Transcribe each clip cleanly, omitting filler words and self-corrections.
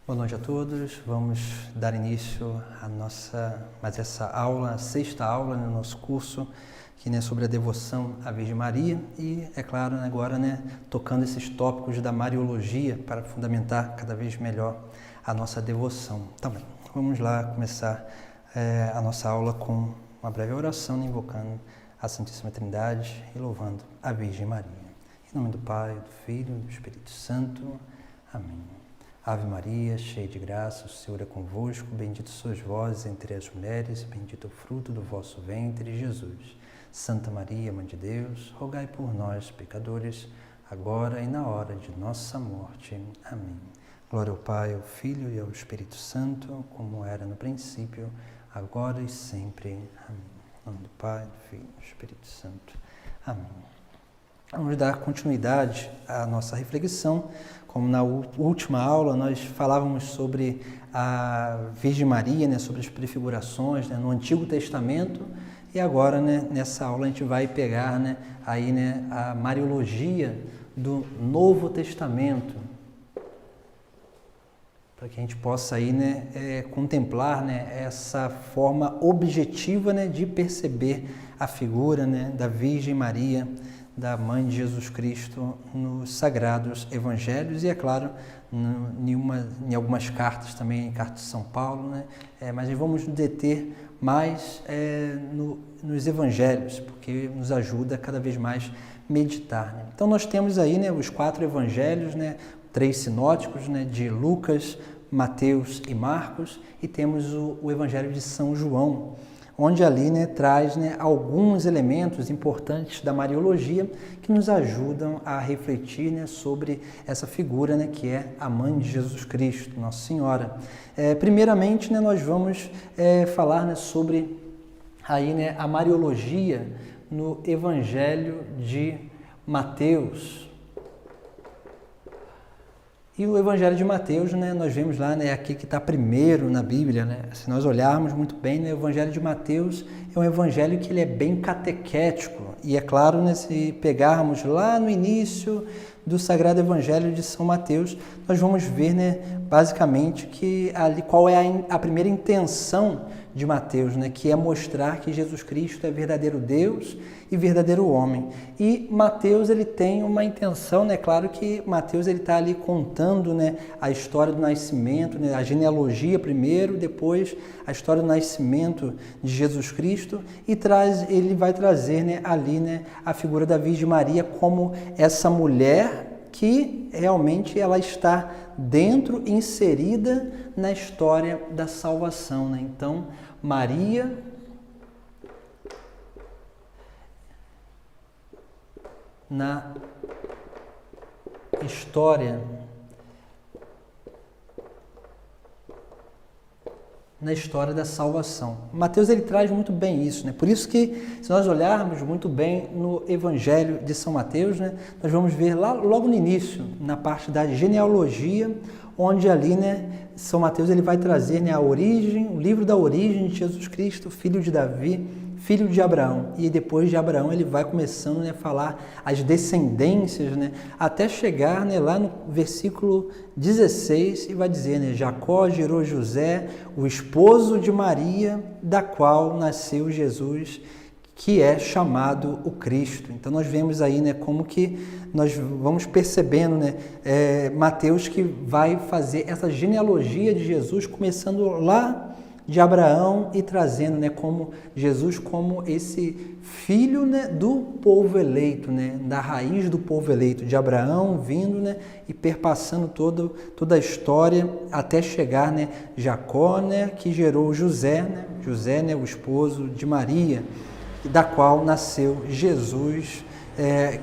Boa noite a todos. Vamos dar início à essa aula, a sexta aula no nosso curso, que é sobre a devoção à Virgem Maria e, é claro, agora tocando esses tópicos da Mariologia para fundamentar cada vez melhor a nossa devoção. Então, vamos lá começar a nossa aula com uma breve oração, invocando a Santíssima Trindade e louvando a Virgem Maria. Em nome do Pai, do Filho e do Espírito Santo. Amém. Ave Maria, cheia de graça, o Senhor é convosco, bendito sois vós entre as mulheres, bendito o fruto do vosso ventre, Jesus. Santa Maria, Mãe de Deus, rogai por nós, pecadores, agora e na hora de nossa morte. Amém. Glória ao Pai, ao Filho e ao Espírito Santo, como era no princípio, agora e sempre. Amém. Em nome do Pai, do Filho e do Espírito Santo. Amém. Vamos dar continuidade à nossa reflexão. Como na última aula nós falávamos sobre a Virgem Maria, sobre as prefigurações no Antigo Testamento, e agora nessa aula a gente vai pegar a Mariologia do Novo Testamento, para que a gente possa aí, contemplar essa forma objetiva de perceber a figura da Virgem Maria, da Mãe de Jesus Cristo, nos Sagrados Evangelhos e, é claro, em algumas cartas também, em carta de São Paulo, mas vamos nos deter mais nos Evangelhos, porque nos ajuda cada vez mais meditar. Então, nós temos aí os 4 Evangelhos, 3 sinóticos, de Lucas, Mateus e Marcos, e temos o Evangelho de São João, onde ali traz alguns elementos importantes da Mariologia que nos ajudam a refletir sobre essa figura que é a Mãe de Jesus Cristo, Nossa Senhora. Primeiramente, nós vamos falar sobre aí, a Mariologia no Evangelho de Mateus. E o Evangelho de Mateus, nós vemos lá, aqui que está primeiro na Bíblia, Se nós olharmos muito bem, o Evangelho de Mateus é um evangelho que ele é bem catequético. E é claro, se pegarmos lá no início do Sagrado Evangelho de São Mateus, nós vamos ver, basicamente, que ali qual é a primeira intenção de Mateus, que é mostrar que Jesus Cristo é verdadeiro Deus e verdadeiro homem. E Mateus, ele tem uma intenção, claro que Mateus ele está ali contando, a história do nascimento, a genealogia primeiro, depois a história do nascimento de Jesus Cristo, e ele vai trazer, ali, a figura da Virgem Maria como essa mulher que realmente ela está dentro, inserida na história da salvação. Então, Maria na história da salvação. Mateus ele traz muito bem isso, Por isso que, se nós olharmos muito bem no Evangelho de São Mateus, nós vamos ver lá logo no início, na parte da genealogia, onde ali, São Mateus ele vai trazer a origem, o livro da origem de Jesus Cristo, filho de Davi, filho de Abraão. E depois de Abraão ele vai começando a falar as descendências, até chegar lá no versículo 16 e vai dizer, Jacó gerou José, o esposo de Maria, da qual nasceu Jesus, que é chamado o Cristo. Então nós vemos aí como que nós vamos percebendo, Mateus que vai fazer essa genealogia de Jesus, começando lá de Abraão e trazendo como Jesus como esse filho do povo eleito, da raiz do povo eleito, de Abraão vindo e perpassando toda a história até chegar Jacó, que gerou José, José, o esposo de Maria, da qual nasceu Jesus,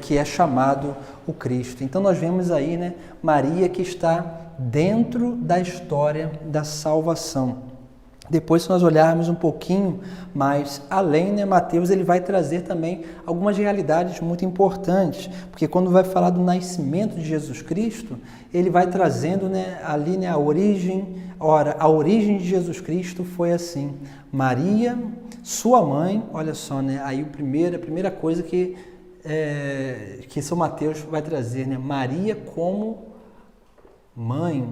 que é chamado o Cristo. Então nós vemos aí Maria que está dentro da história da salvação. Depois, se nós olharmos um pouquinho mais além, Mateus ele vai trazer também algumas realidades muito importantes, porque quando vai falar do nascimento de Jesus Cristo, ele vai trazendo ali a origem. Ora, a origem de Jesus Cristo foi assim: Maria, sua mãe, olha só, aí a primeira coisa que São Mateus vai trazer, Maria como mãe.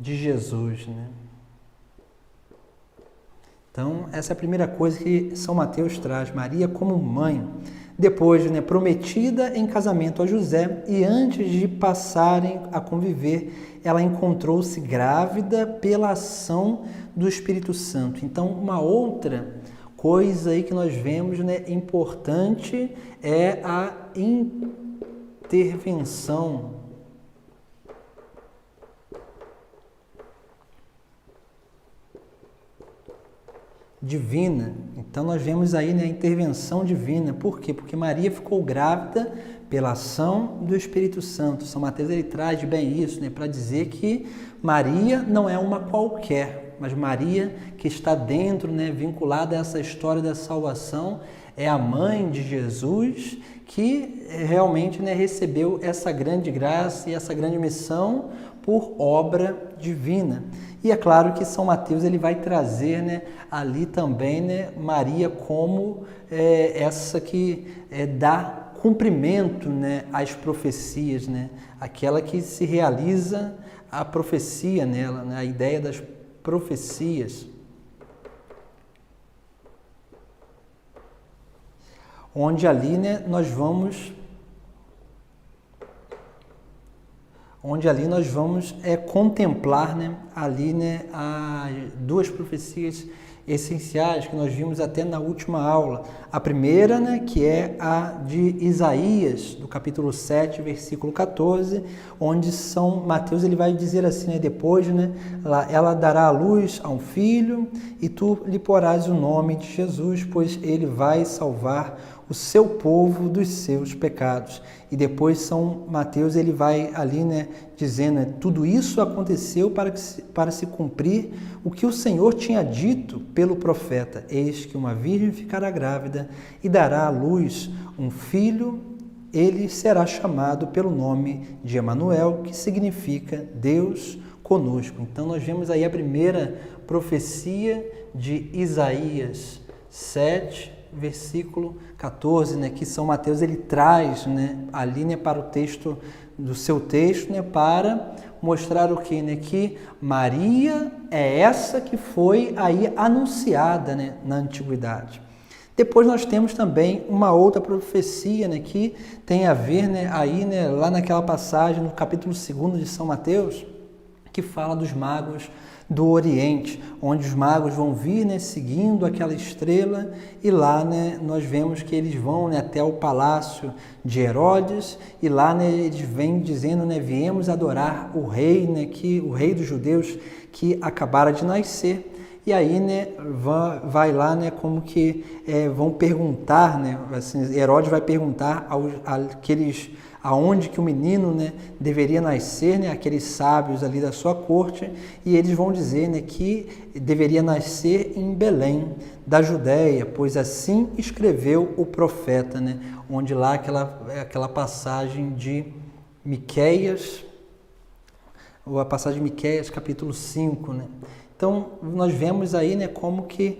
de Jesus, né? Então, essa é a primeira coisa que São Mateus traz, Maria como mãe. Depois, né, prometida em casamento a José, e antes de passarem a conviver, ela encontrou-se grávida pela ação do Espírito Santo. Então, uma outra coisa aí que nós vemos, né, importante é a intervenção divina. Então nós vemos aí, né, a intervenção divina. Por quê? Porque Maria ficou grávida pela ação do Espírito Santo. São Mateus ele traz bem isso, né, para dizer que Maria não é uma qualquer, mas Maria que está dentro, né, vinculada a essa história da salvação, é a mãe de Jesus que realmente, né, recebeu essa grande graça e essa grande missão por obra divina. E é claro que São Mateus ele vai trazer, né, ali também, né, Maria como essa que dá cumprimento, né, às profecias, né, aquela que se realiza a profecia nela, né, a ideia das profecias. Onde ali, né, nós vamos contemplar, né, ali, né, as duas profecias essenciais que nós vimos até na última aula. A primeira, né, que é a de Isaías, do capítulo 7, versículo 14, onde São Mateus ele vai dizer assim, né, depois, né, ela dará à luz a um filho e tu lhe porás o nome de Jesus, pois ele vai salvar o seu povo dos seus pecados. E depois São Mateus ele vai ali, né, dizendo, né, tudo isso aconteceu para se cumprir o que o Senhor tinha dito pelo profeta. Eis que uma virgem ficará grávida e dará à luz um filho, ele será chamado pelo nome de Emanuel, que significa Deus conosco. Então nós vemos aí a primeira profecia de Isaías 7, versículo 14, né, que São Mateus ele traz, né, ali, né, para o texto do seu texto, né, para mostrar o quê? Né, que Maria é essa que foi aí anunciada, né, na antiguidade. Depois nós temos também uma outra profecia, né, que tem a ver, né, aí, né, lá naquela passagem no capítulo 2 de São Mateus, que fala dos magos do Oriente, onde os magos vão vir, né, seguindo aquela estrela, e lá, né, nós vemos que eles vão, né, até o palácio de Herodes, e lá, né, eles vêm dizendo, né, viemos adorar o rei, né, o rei dos judeus que acabara de nascer. E aí, né, vai lá, né, como que vão perguntar, né, assim, Herodes vai perguntar àqueles aonde que o menino, né, deveria nascer, né, aqueles sábios ali da sua corte, e eles vão dizer, né, que deveria nascer em Belém, da Judéia, pois assim escreveu o profeta, né, onde lá aquela passagem de Miqueias, ou a passagem de Miqueias, capítulo 5, né. Então, nós vemos aí, né, como que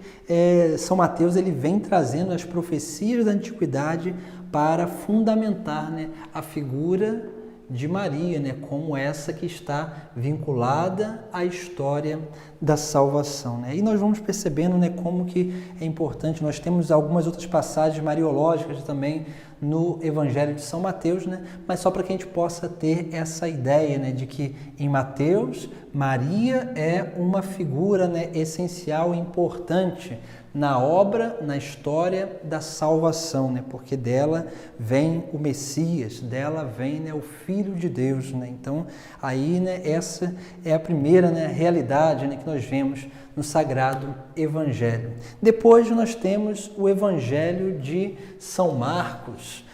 São Mateus ele vem trazendo as profecias da antiguidade para fundamentar, né, a figura de Maria, né, como essa que está vinculada à história da salvação, né? E nós vamos percebendo, né, como que é importante. Nós temos algumas outras passagens mariológicas também no Evangelho de São Mateus, né? Mas só para que a gente possa ter essa ideia, né, de que em Mateus Maria é uma figura, né, essencial e importante na obra, na história da salvação, né? Porque dela vem o Messias, dela vem, né, o Filho de Deus, né? Então, aí, né, essa é a primeira, né, realidade, né, que nós vemos no Sagrado Evangelho. Depois nós temos o Evangelho de São Marcos.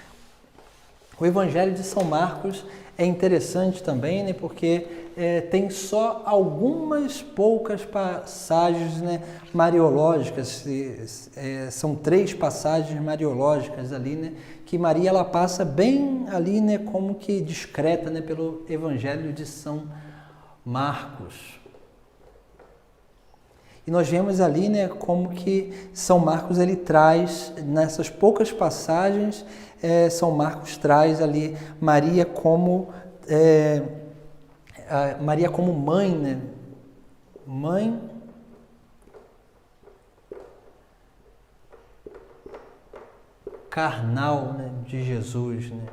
O Evangelho de São Marcos é interessante também, né, porque tem só algumas poucas passagens, né, mariológicas, são 3 passagens mariológicas ali, né, que Maria ela passa bem ali, né, como que discreta, né, pelo Evangelho de São Marcos. E nós vemos ali, né, como que São Marcos ele traz, nessas poucas passagens, São Marcos traz ali Maria como mãe, né, mãe carnal, né, de Jesus, né?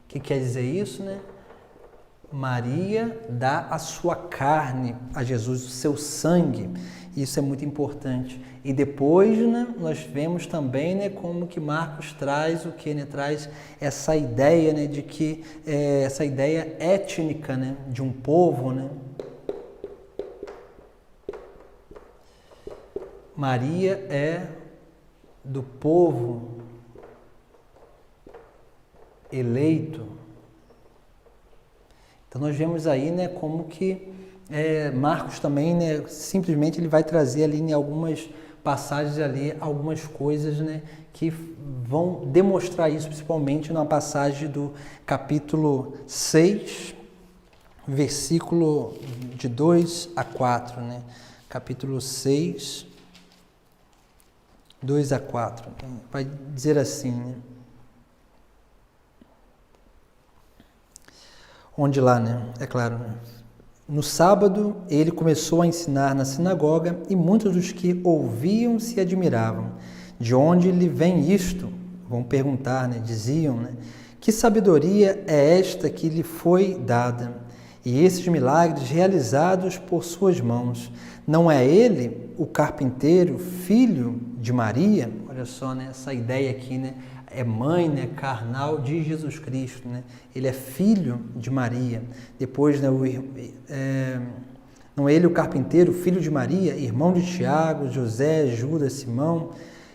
O que quer dizer isso, né? Maria dá a sua carne a Jesus, o seu sangue. Isso é muito importante. E depois, né, nós vemos também, né, como que Marcos traz o que, né, traz essa ideia, né, de que essa ideia étnica, né, de um povo, né? Maria é do povo eleito. Então nós vemos aí, né, como que Marcos também, né, simplesmente ele vai trazer ali em algumas passagens ali, algumas coisas, né, que vão demonstrar isso, principalmente na passagem do capítulo 6, versículo de 2 a 4, né? Capítulo 6, 2 a 4. Vai dizer assim, né? Onde lá, né? É claro, né? No sábado, ele começou a ensinar na sinagoga e muitos dos que ouviam se admiravam. De onde lhe vem isto? Vão perguntar, né? Diziam, né? Que sabedoria é esta que lhe foi dada? E esses milagres realizados por suas mãos. Não é ele, o carpinteiro, filho de Maria? Olha só, né? Essa ideia aqui, né? É mãe, né, carnal de Jesus Cristo, né? Ele é filho de Maria. Depois, né, não é ele o carpinteiro, filho de Maria, irmão de Tiago, José, Judas, Simão,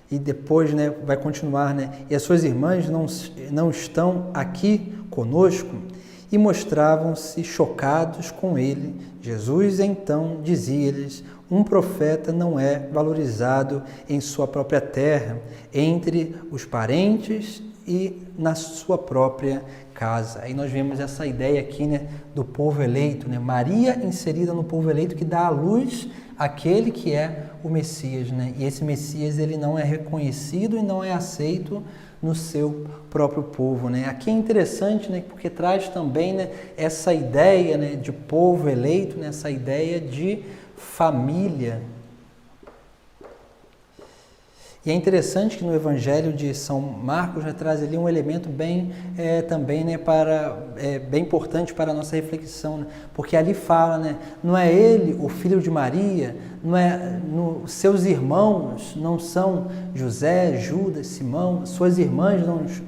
e depois, né, vai continuar, né? E as suas irmãs não estão aqui conosco? E mostravam-se chocados com ele. Jesus então dizia-lhes: um profeta não é valorizado em sua própria terra, entre os parentes e na sua própria casa. Aí nós vemos essa ideia aqui, né, do povo eleito, né? Maria inserida no povo eleito que dá à luz aquele que é o Messias, né? E esse Messias ele não é reconhecido e não é aceito no seu próprio povo, né? Aqui é interessante, né, porque traz também, né, essa ideia, né, de povo eleito, né, essa ideia de família. E é interessante que no Evangelho de São Marcos já traz ali um elemento bem também, né, bem importante para a nossa reflexão, né? Porque ali fala, né, não é ele o filho de Maria, seus irmãos não são José, Judas, Simão, suas irmãs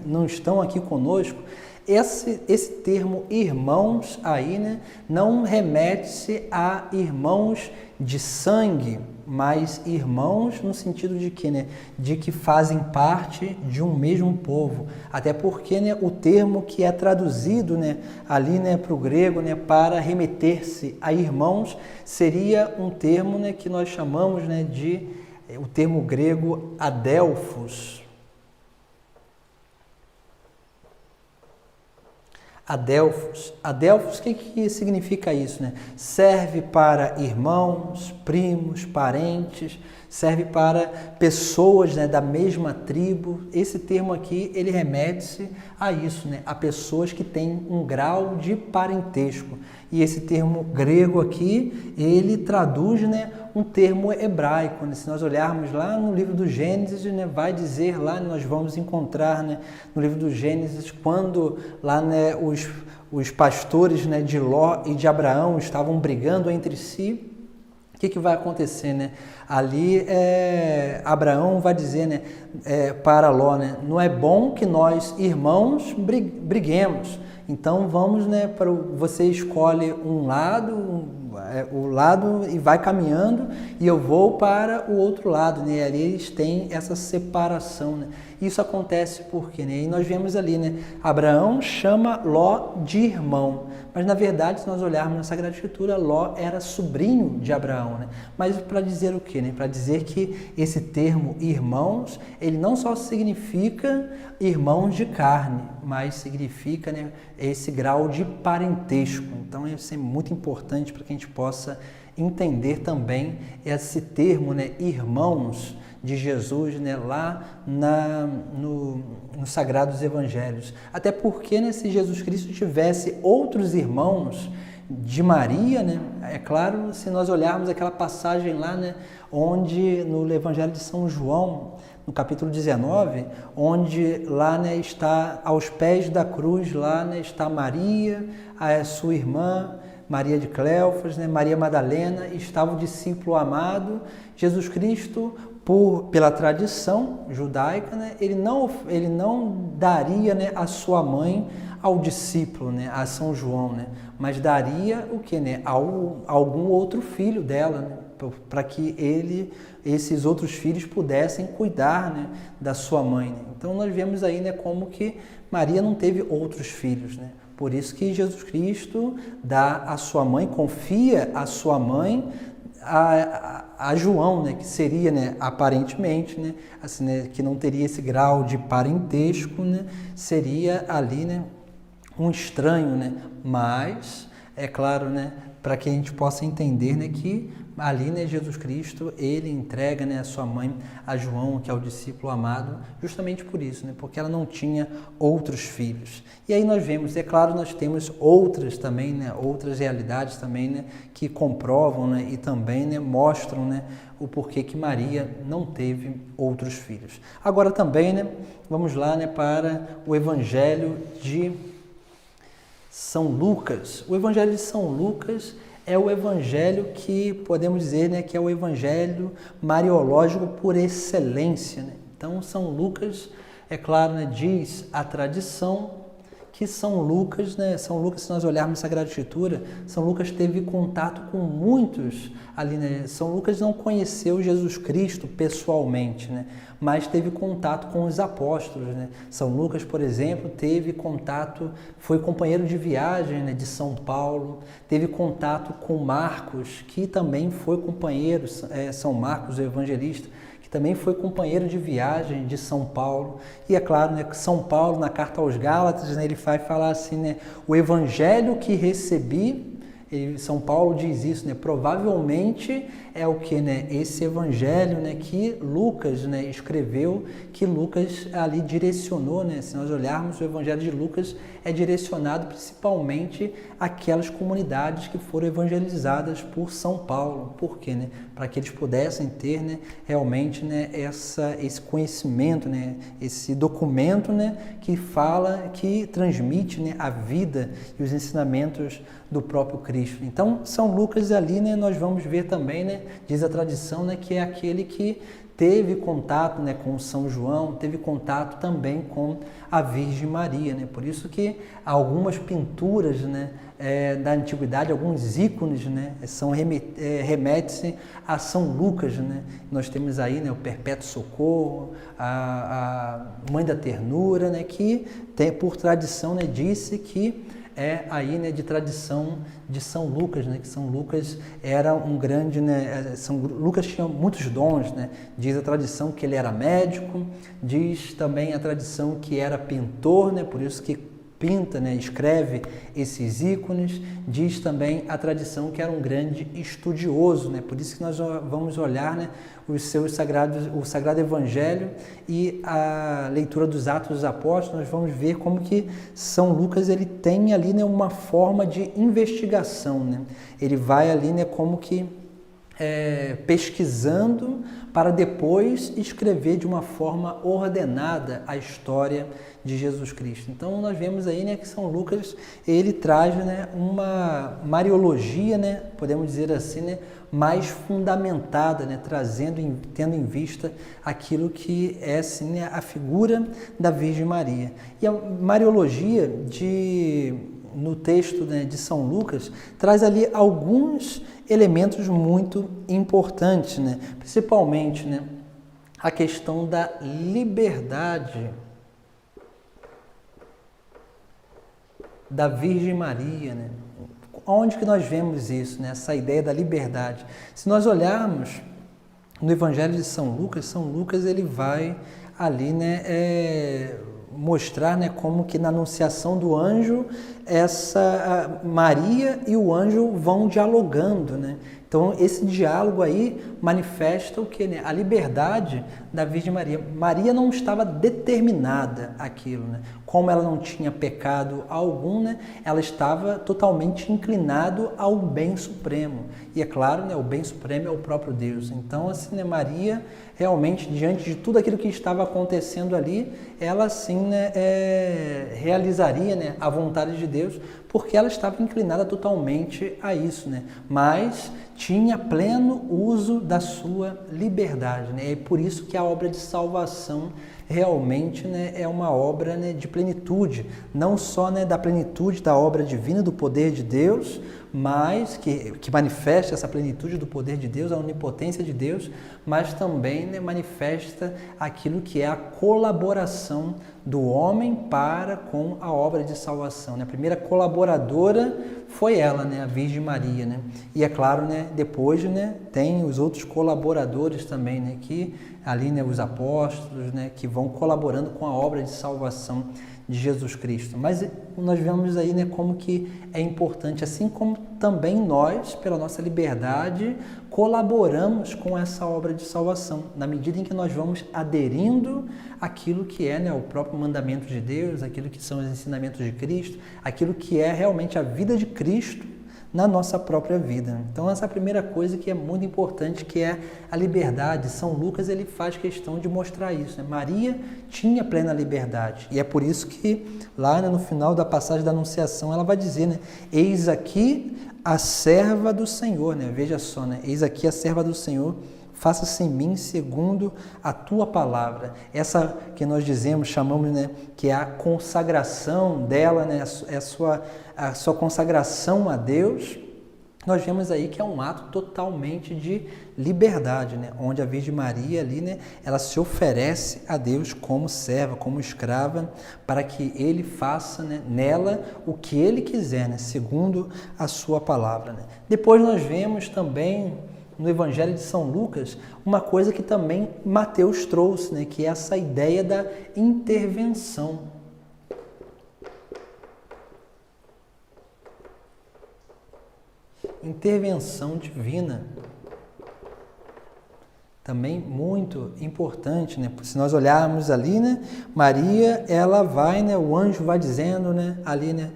não estão aqui conosco. Esse termo irmãos aí, né, não remete-se a irmãos de sangue, mas irmãos no sentido de que, né, de que fazem parte de um mesmo povo. Até porque, né, o termo que é traduzido, né, ali, né, para o grego, né, para remeter-se a irmãos seria um termo, né, que nós chamamos, né, de o termo grego adelphos. Adelphos. Adelphos, o que significa isso, né? Serve para irmãos, primos, parentes, serve para pessoas, né, da mesma tribo. Esse termo aqui, ele remete-se a isso, né? A pessoas que têm um grau de parentesco. E esse termo grego aqui, ele traduz, né, um termo hebraico, né? Se nós olharmos lá no livro do Gênesis, né, vai dizer lá, nós vamos encontrar, né, no livro do Gênesis, quando lá, né, os pastores, né, de Ló e de Abraão estavam brigando entre si. O que vai acontecer, né? Ali Abraão vai dizer, né, para Ló, né, não é bom que nós, irmãos, briguemos. Então vamos, né, você escolhe um lado, o lado e vai caminhando e eu vou para o outro lado, né? Ali eles têm essa separação, né? Isso acontece porque, né? E nós vemos ali, né? Abraão chama Ló de irmão, mas na verdade, se nós olharmos na Sagrada Escritura, Ló era sobrinho de Abraão, né? Mas para dizer o quê, né? Para dizer que esse termo irmãos, ele não só significa irmãos de carne, mas significa, né, esse grau de parentesco. Então isso é muito importante para que a gente possa entender também esse termo, né, irmãos de Jesus, né, lá nos Sagrados Evangelhos. Até porque, né, se Jesus Cristo tivesse outros irmãos de Maria, né? É claro, se nós olharmos aquela passagem lá, né, onde no Evangelho de São João, no capítulo 19, onde lá, né, está aos pés da cruz, lá, né, está Maria, a sua irmã, Maria de Cleofas, né, Maria Madalena, estava o discípulo amado, Jesus Cristo, pela tradição judaica, né, ele não daria, né, a sua mãe ao discípulo, né, a São João, né, mas daria o que, né, a algum outro filho dela, né, para que esses outros filhos pudessem cuidar, né, da sua mãe. Né? Então nós vemos aí, né, como que Maria não teve outros filhos, né? Por isso que Jesus Cristo dá a sua mãe, confia a sua mãe a João, né, que seria, né, aparentemente, né, assim, né, que não teria esse grau de parentesco, né, seria ali, né, um estranho, né, mas é claro, né, para que a gente possa entender, né, que ali, né, Jesus Cristo, ele entrega, né, a sua mãe a João, que é o discípulo amado, justamente por isso, né, porque ela não tinha outros filhos. E aí nós vemos, é claro, nós temos outras também, né, outras realidades também, né, que comprovam, né, e também, né, mostram, né, o porquê que Maria não teve outros filhos. Agora também, né, vamos lá, né, para o Evangelho de São Lucas. O Evangelho de São Lucas é o evangelho que podemos dizer, né, que é o evangelho mariológico por excelência. Né? Então, São Lucas, é claro, né, diz a tradição que São Lucas, né, São Lucas, se nós olharmos a Sagrada Escritura, São Lucas teve contato com muitos ali, né? São Lucas não conheceu Jesus Cristo pessoalmente, né? Mas teve contato com os apóstolos, né? São Lucas, por exemplo, teve contato, foi companheiro de viagem, né, de São Paulo, teve contato com Marcos, que também foi companheiro, São Marcos, o evangelista, que também foi companheiro de viagem de São Paulo. E é claro, né, que São Paulo, na carta aos Gálatas, né, ele vai falar assim, né, o evangelho que recebi, São Paulo diz isso, né, provavelmente é o que, né, esse evangelho, né, que Lucas, né, escreveu, que Lucas ali direcionou, né, se nós olharmos o evangelho de Lucas é direcionado principalmente àquelas comunidades que foram evangelizadas por São Paulo. Por quê, né? Para que eles pudessem ter, né, realmente, né, esse conhecimento, né, esse documento, né, que fala, que transmite, né, a vida e os ensinamentos do próprio Cristo. Então, São Lucas ali, né, nós vamos ver também, né, diz a tradição, né, que é aquele que teve contato, né, com São João, teve contato também com a Virgem Maria, né? Por isso que algumas pinturas, né, da antiguidade, alguns ícones, né, remete-se a São Lucas, né? Nós temos aí, né, o Perpétuo Socorro, a Mãe da Ternura, né, que tem, por tradição, né, disse que é aí, né, de tradição de São Lucas, né, que São Lucas era um grande, né, São Lucas tinha muitos dons, né, diz a tradição que ele era médico, diz também a tradição que era pintor, né, por isso que pinta, né, escreve esses ícones, diz também a tradição que era um grande estudioso, né, por isso que nós vamos olhar, né, o Sagrado Evangelho e a leitura dos Atos dos Apóstolos, nós vamos ver como que São Lucas ele tem ali, né, uma forma de investigação, né, ele vai ali, né, como que pesquisando para depois escrever de uma forma ordenada a história de Jesus Cristo. Então nós vemos aí, né, que São Lucas ele traz, né, uma mariologia, né, podemos dizer assim, né, mais fundamentada, né, tendo em vista aquilo que é assim, né, a figura da Virgem Maria. E a mariologia no texto, né, de São Lucas traz ali alguns elementos muito importantes, né, principalmente, né, a questão da liberdade da Virgem Maria, né? Onde que nós vemos isso, né? Essa ideia da liberdade? Se nós olharmos no Evangelho de São Lucas ele vai ali, né, mostrar, né, como que na anunciação do anjo, Maria e o anjo vão dialogando, né? Então, esse diálogo aí manifesta o que, né? A liberdade da Virgem Maria. Maria não estava determinada àquilo, né? Como ela não tinha pecado algum, né? Ela estava totalmente inclinada ao bem supremo. E é claro, né? O bem supremo é o próprio Deus. Então, assim, né? Maria, realmente, diante de tudo aquilo que estava acontecendo ali, ela, assim, né? Realizaria, né? A vontade de Deus, porque ela estava inclinada totalmente a isso, né? Mas tinha pleno uso da sua liberdade, né? É por isso que a obra de salvação realmente, né, é uma obra, né, de plenitude, não só, né, da plenitude da obra divina, do poder de Deus, mas que manifesta essa plenitude do poder de Deus, a onipotência de Deus, mas também, né, manifesta aquilo que é a colaboração do homem para com a obra de salvação, né? A primeira colaboradora foi ela, né, a Virgem Maria, né? E é claro, né, depois, né, tem os outros colaboradores também, né, que ali, né, os apóstolos, né, que vão colaborando com a obra de salvação de Jesus Cristo. Mas nós vemos aí, né, como que é importante, assim como também nós, pela nossa liberdade, colaboramos com essa obra de salvação, na medida em que nós vamos aderindo àquilo que é, né, o próprio mandamento de Deus, aquilo que são os ensinamentos de Cristo, aquilo que é realmente a vida de Cristo na nossa própria vida. Então, essa é a primeira coisa que é muito importante, que é a liberdade. São Lucas, ele faz questão de mostrar isso, né? Maria tinha plena liberdade, e é por isso que lá, né, no final da passagem da Anunciação, ela vai dizer, né, eis aqui a serva do Senhor, né? Veja só, né? Eis aqui a serva do Senhor, faça-se em mim segundo a tua palavra. Essa que nós dizemos, chamamos, né, que é a consagração dela, né, a sua consagração a Deus. Nós vemos aí que é um ato totalmente de liberdade, né, onde a Virgem Maria ali, né, ela se oferece a Deus como serva, como escrava, para que ele faça, né, nela o que ele quiser, né, segundo a sua palavra, né. Depois nós vemos também no Evangelho de São Lucas, uma coisa que também Mateus trouxe, né, que é essa ideia da intervenção. Intervenção divina. Também muito importante, né? Se nós olharmos ali, né, Maria, ela vai, né, o anjo vai dizendo, né, ali, né,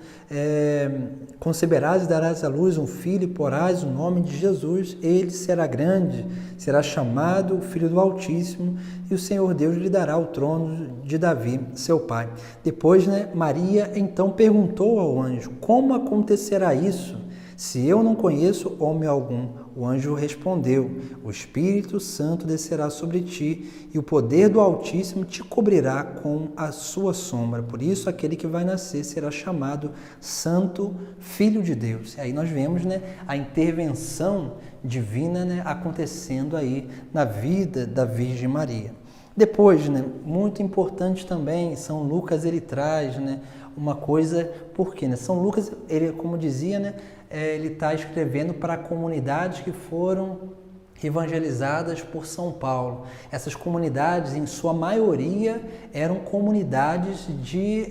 conceberás e darás à luz um filho e porás o nome de Jesus, ele será grande, será chamado o Filho do Altíssimo, e o Senhor Deus lhe dará o trono de Davi, seu pai. Depois, né, Maria então perguntou ao anjo, como acontecerá isso, se eu não conheço homem algum? O anjo respondeu, o Espírito Santo descerá sobre ti e o poder do Altíssimo te cobrirá com a sua sombra. Por isso, aquele que vai nascer será chamado Santo Filho de Deus. E aí nós vemos, né, a intervenção divina, né, acontecendo aí na vida da Virgem Maria. Depois, né, muito importante também, São Lucas ele traz, né, uma coisa, porque, né, São Lucas, ele, como dizia, né, ele está escrevendo para comunidades que foram evangelizadas por São Paulo. Essas comunidades, em sua maioria, eram comunidades de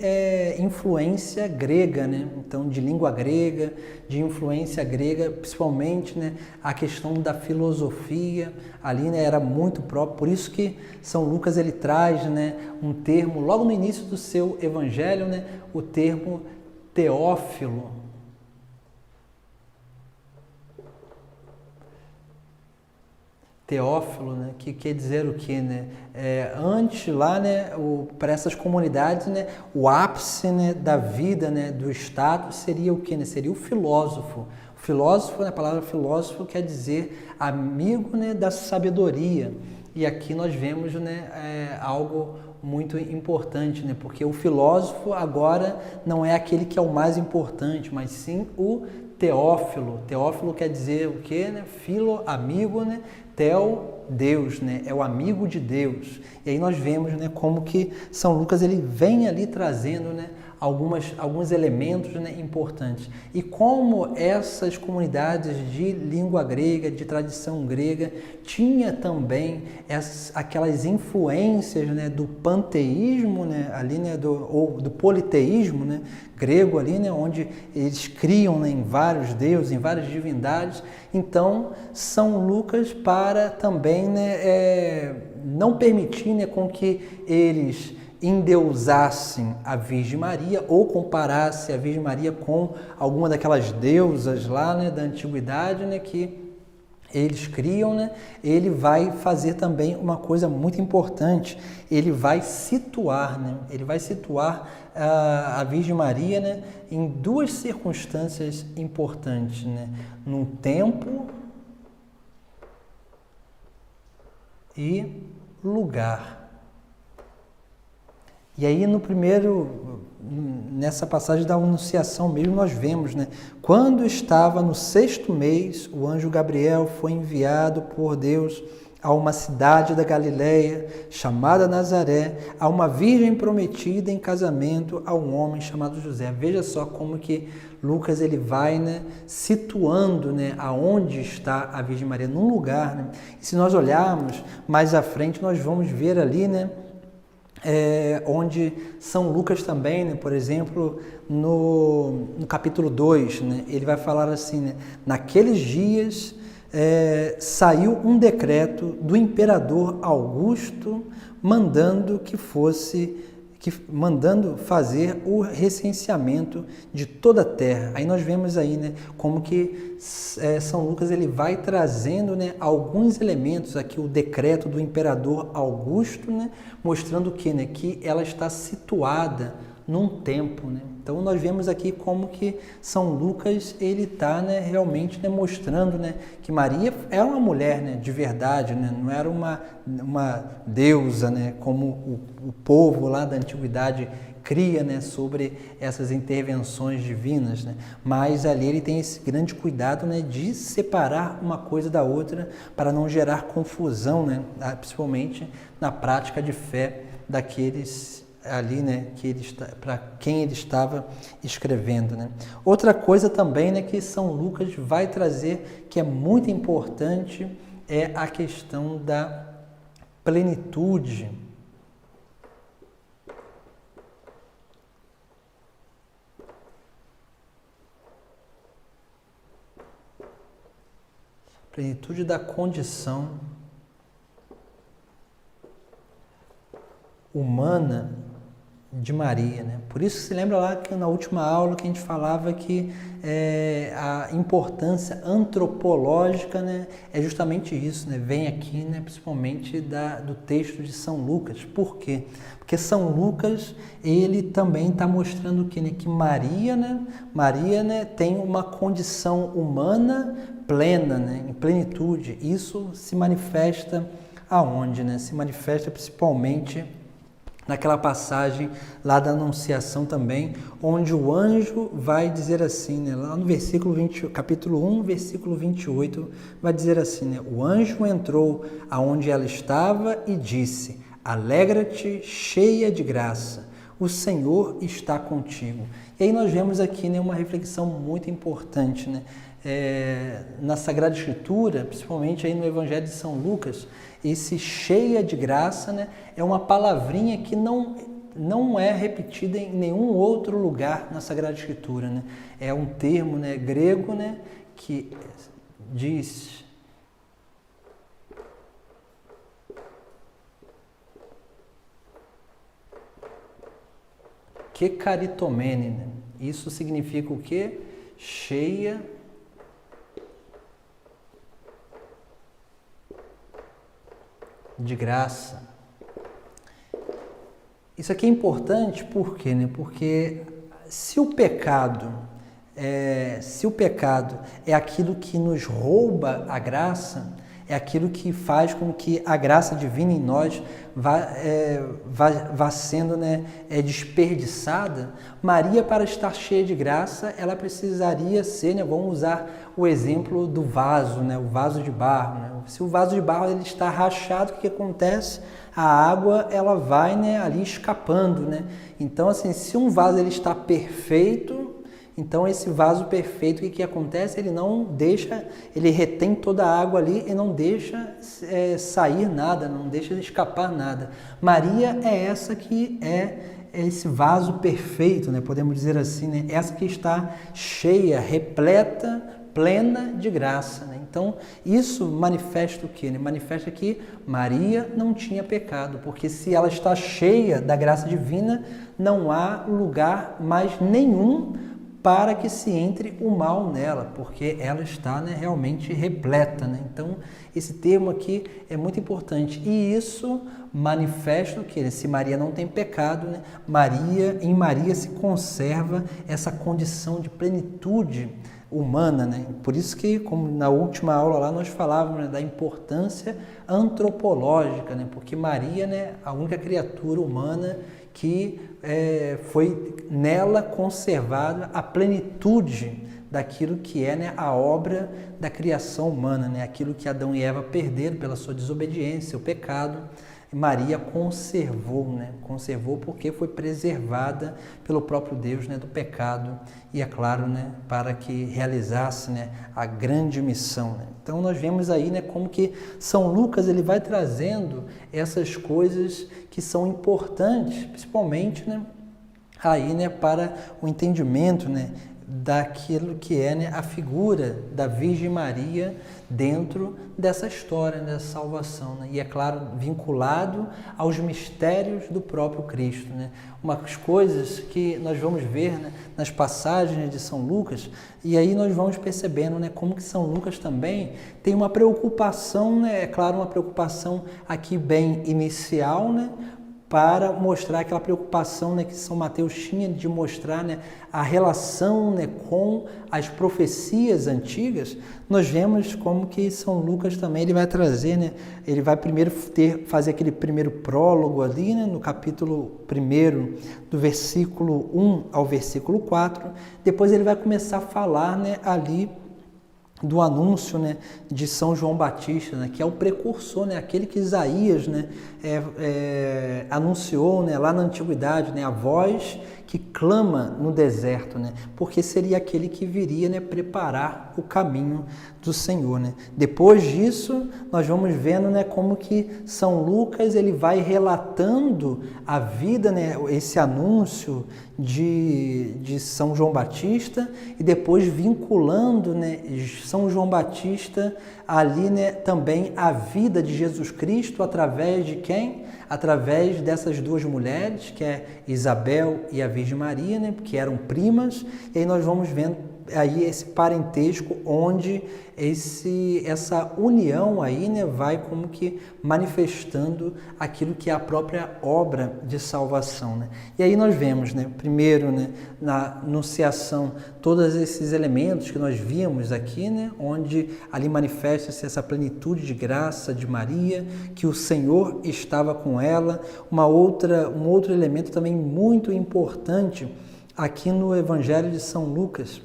influência grega, né? Então, de língua grega, de influência grega, principalmente, né, a questão da filosofia, ali, né, era muito próprio. Por isso que São Lucas ele traz, né, um termo, logo no início do seu evangelho, né, o termo Teófilo. Teófilo, né, que quer dizer o quê, né? Antes lá, né, para essas comunidades, né, o ápice, né, da vida, né, do status seria o quê, né? Seria o filósofo. O filósofo, né, a palavra filósofo quer dizer amigo, né, da sabedoria. E aqui nós vemos, né, algo muito importante, né? Porque o filósofo agora não é aquele que é o mais importante, mas sim o Teófilo. Teófilo quer dizer o quê, né? Filo, amigo, né? Theo, Deus, né? É o amigo de Deus. E aí nós vemos, né, como que São Lucas ele vem ali trazendo, né, alguns elementos, né, importantes. E como essas comunidades de língua grega, de tradição grega, tinha também aquelas influências, né, do panteísmo, né, ali, né, ou do politeísmo, né, grego ali, né, onde eles criam, né, em vários deuses, em várias divindades. Então, São Lucas, para também, né, não permitir, né, com que eles endeusassem a Virgem Maria ou comparasse a Virgem Maria com alguma daquelas deusas lá, né, da antiguidade, né, que eles criam, né, ele vai fazer também uma coisa muito importante. Ele vai situar, né, a Virgem Maria, né, em duas circunstâncias importantes, né, num tempo e lugar. E aí nessa passagem da Anunciação mesmo, nós vemos, né? Quando estava no 6º mês, o anjo Gabriel foi enviado por Deus a uma cidade da Galileia, chamada Nazaré, a uma virgem prometida em casamento a um homem chamado José. Veja só como que Lucas ele vai, né, situando, né, aonde está a Virgem Maria, num lugar, né? E se nós olharmos mais à frente, nós vamos ver ali, né, onde São Lucas também, né, por exemplo, no capítulo 2, né, ele vai falar assim, né, naqueles dias saiu um decreto do imperador Augusto mandando fazer o recenseamento de toda a terra. Aí nós vemos aí, né, como que São Lucas ele vai trazendo, né, alguns elementos aqui, o decreto do imperador Augusto, né, mostrando que, né, que ela está situada num tempo, né? Então nós vemos aqui como que São Lucas ele está, né, realmente, né, mostrando, né, que Maria era uma mulher, né, de verdade, né, não era uma deusa, né, como o povo lá da antiguidade cria, né, sobre essas intervenções divinas, né? Mas ali ele tem esse grande cuidado, né, de separar uma coisa da outra para não gerar confusão, né, principalmente na prática de fé daqueles ali, né, para quem ele estava escrevendo, né? Outra coisa também, né, que São Lucas vai trazer, que é muito importante, é a questão da plenitude. Plenitude da condição humana de Maria, né? Por isso se lembra lá que na última aula que a gente falava que a importância antropológica, né, é justamente isso, né? Vem aqui, né, principalmente do texto de São Lucas. Por quê? Porque São Lucas ele também está mostrando que, né, que Maria, né, tem uma condição humana plena, né, em plenitude. Isso se manifesta aonde, né? Se manifesta principalmente naquela passagem lá da Anunciação também, onde o anjo vai dizer assim, né, lá no capítulo 1, versículo 28, vai dizer assim, né, o anjo entrou aonde ela estava e disse, alegra-te, cheia de graça, o Senhor está contigo. E aí nós vemos aqui, né, uma reflexão muito importante, né, na Sagrada Escritura, principalmente aí no Evangelho de São Lucas, esse cheia de graça, né, é uma palavrinha que não é repetida em nenhum outro lugar na Sagrada Escritura, né? É um termo, né, grego, né, que diz que caritomene, né? Isso significa o quê? Cheia de graça. Isso aqui é importante por quê, né? Porque se o pecado é aquilo que nos rouba a graça, é aquilo que faz com que a graça divina em nós vá sendo, né, desperdiçada. Maria, para estar cheia de graça, ela precisaria ser, né, vamos usar o exemplo do vaso, né, o vaso de barro, né? Se o vaso de barro ele está rachado, o que acontece? a água ela vai, né, ali escapando, né? Então, assim, se um vaso ele está perfeito, então esse vaso perfeito, o que acontece? Ele não deixa, ele retém toda a água ali e não deixa sair nada, não deixa escapar nada. Maria é essa que é esse vaso perfeito, né? Podemos dizer assim, né? Essa que está cheia, repleta, plena de graça, né? Então, isso manifesta o quê? Né? Manifesta que Maria não tinha pecado, porque se ela está cheia da graça divina, não há lugar mais nenhum para que se entre o mal nela, porque ela está, né, realmente repleta, né? Então, esse termo aqui é muito importante e isso manifesta o que? Se Maria não tem pecado, né? Em Maria se conserva essa condição de plenitude humana, né? Por isso que, como na última aula lá, nós falávamos, né, da importância antropológica, né? Porque Maria, né, a única criatura humana que foi nela conservada a plenitude daquilo que é, né, a obra da criação humana, né? Aquilo que Adão e Eva perderam pela sua desobediência, o pecado. Maria conservou, né? Conservou porque foi preservada pelo próprio Deus, né, do pecado e, é claro, né, para que realizasse, né, a grande missão, né? Então nós vemos aí, né, como que São Lucas ele vai trazendo essas coisas que são importantes, principalmente, né, aí, né, para o entendimento, né, daquilo que é, né, a figura da Virgem Maria dentro dessa história, né, da salvação, né? E é claro, vinculado aos mistérios do próprio Cristo, né? Umas coisas que nós vamos ver, né, nas passagens de São Lucas, e aí nós vamos percebendo, né, como que São Lucas também tem uma preocupação, né, é claro, uma preocupação aqui bem inicial, né, para mostrar aquela preocupação, né, que São Mateus tinha de mostrar, né, a relação, né, com as profecias antigas. Nós vemos como que São Lucas também ele vai trazer, né, ele vai primeiro fazer aquele primeiro prólogo ali, né, no capítulo 1, do versículo 1 ao versículo 4. Depois ele vai começar a falar, né, ali do anúncio, né, de São João Batista, né, que é o precursor, né, aquele que Isaías, né, anunciou, né, lá na antiguidade, né, a voz que clama no deserto, né, porque seria aquele que viria, né, preparar o caminho do Senhor, né. Depois disso, nós vamos vendo, né, como que São Lucas ele vai relatando a vida, né, esse anúncio de São João Batista e depois vinculando, né, São João Batista ali, né, também a vida de Jesus Cristo através de quem? Através dessas duas mulheres, que é Isabel e a Virgem Maria, né, que eram primas, e aí nós vamos vendo aí esse parentesco onde essa união aí, né, vai como que manifestando aquilo que é a própria obra de salvação, né? E aí nós vemos, né, primeiro, né, na anunciação todos esses elementos que nós vimos aqui, né, onde ali manifesta-se essa plenitude de graça de Maria, que o Senhor estava com ela. Um outro elemento também muito importante aqui no Evangelho de São Lucas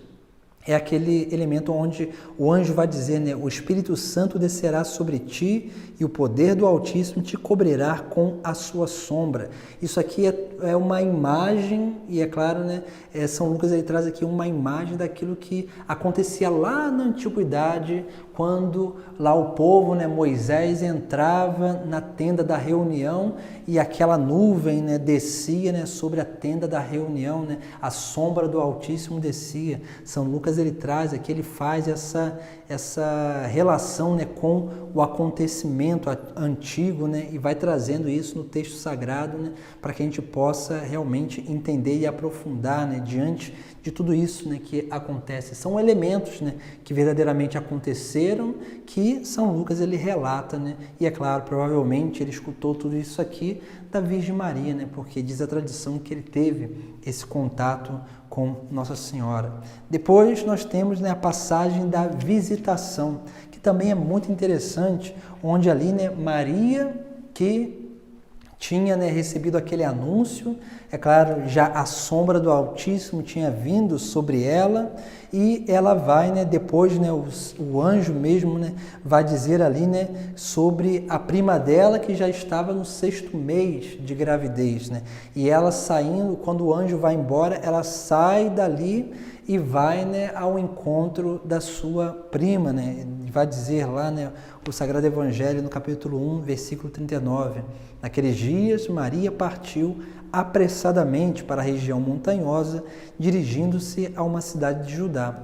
é aquele elemento onde o anjo vai dizer, né, o Espírito Santo descerá sobre ti e o poder do Altíssimo te cobrirá com a sua sombra. Isso aqui é uma imagem, e é claro, né, São Lucas ele traz aqui uma imagem daquilo que acontecia lá na antiguidade, quando lá o povo, né, Moisés entrava na tenda da reunião e aquela nuvem, né, descia, né, sobre a tenda da reunião, né, a sombra do Altíssimo descia. São Lucas ele traz aqui, ele faz essa relação, né, com o acontecimento antigo, né, e vai trazendo isso no texto sagrado, né, para que a gente possa realmente entender e aprofundar, né, diante de tudo isso, né, que acontece. São elementos, né, que verdadeiramente aconteceram, que São Lucas ele relata, né, e é claro, provavelmente ele escutou tudo isso aqui da Virgem Maria, né, porque diz a tradição que ele teve esse contato com Nossa Senhora. Depois nós temos, né, a passagem da visitação, que também é muito interessante, onde ali, né, Maria que tinha, né, recebido aquele anúncio, é claro, já a sombra do Altíssimo tinha vindo sobre ela, e ela vai, né, depois, né, o anjo mesmo, né, vai dizer ali, né, sobre a prima dela que já estava no 6º mês de gravidez, né, e ela saindo, quando o anjo vai embora, ela sai dali e vai, né, ao encontro da sua prima, né, vai dizer lá, né, o Sagrado Evangelho no capítulo 1, versículo 39, naqueles dias Maria partiu apressadamente para a região montanhosa, dirigindo-se a uma cidade de Judá.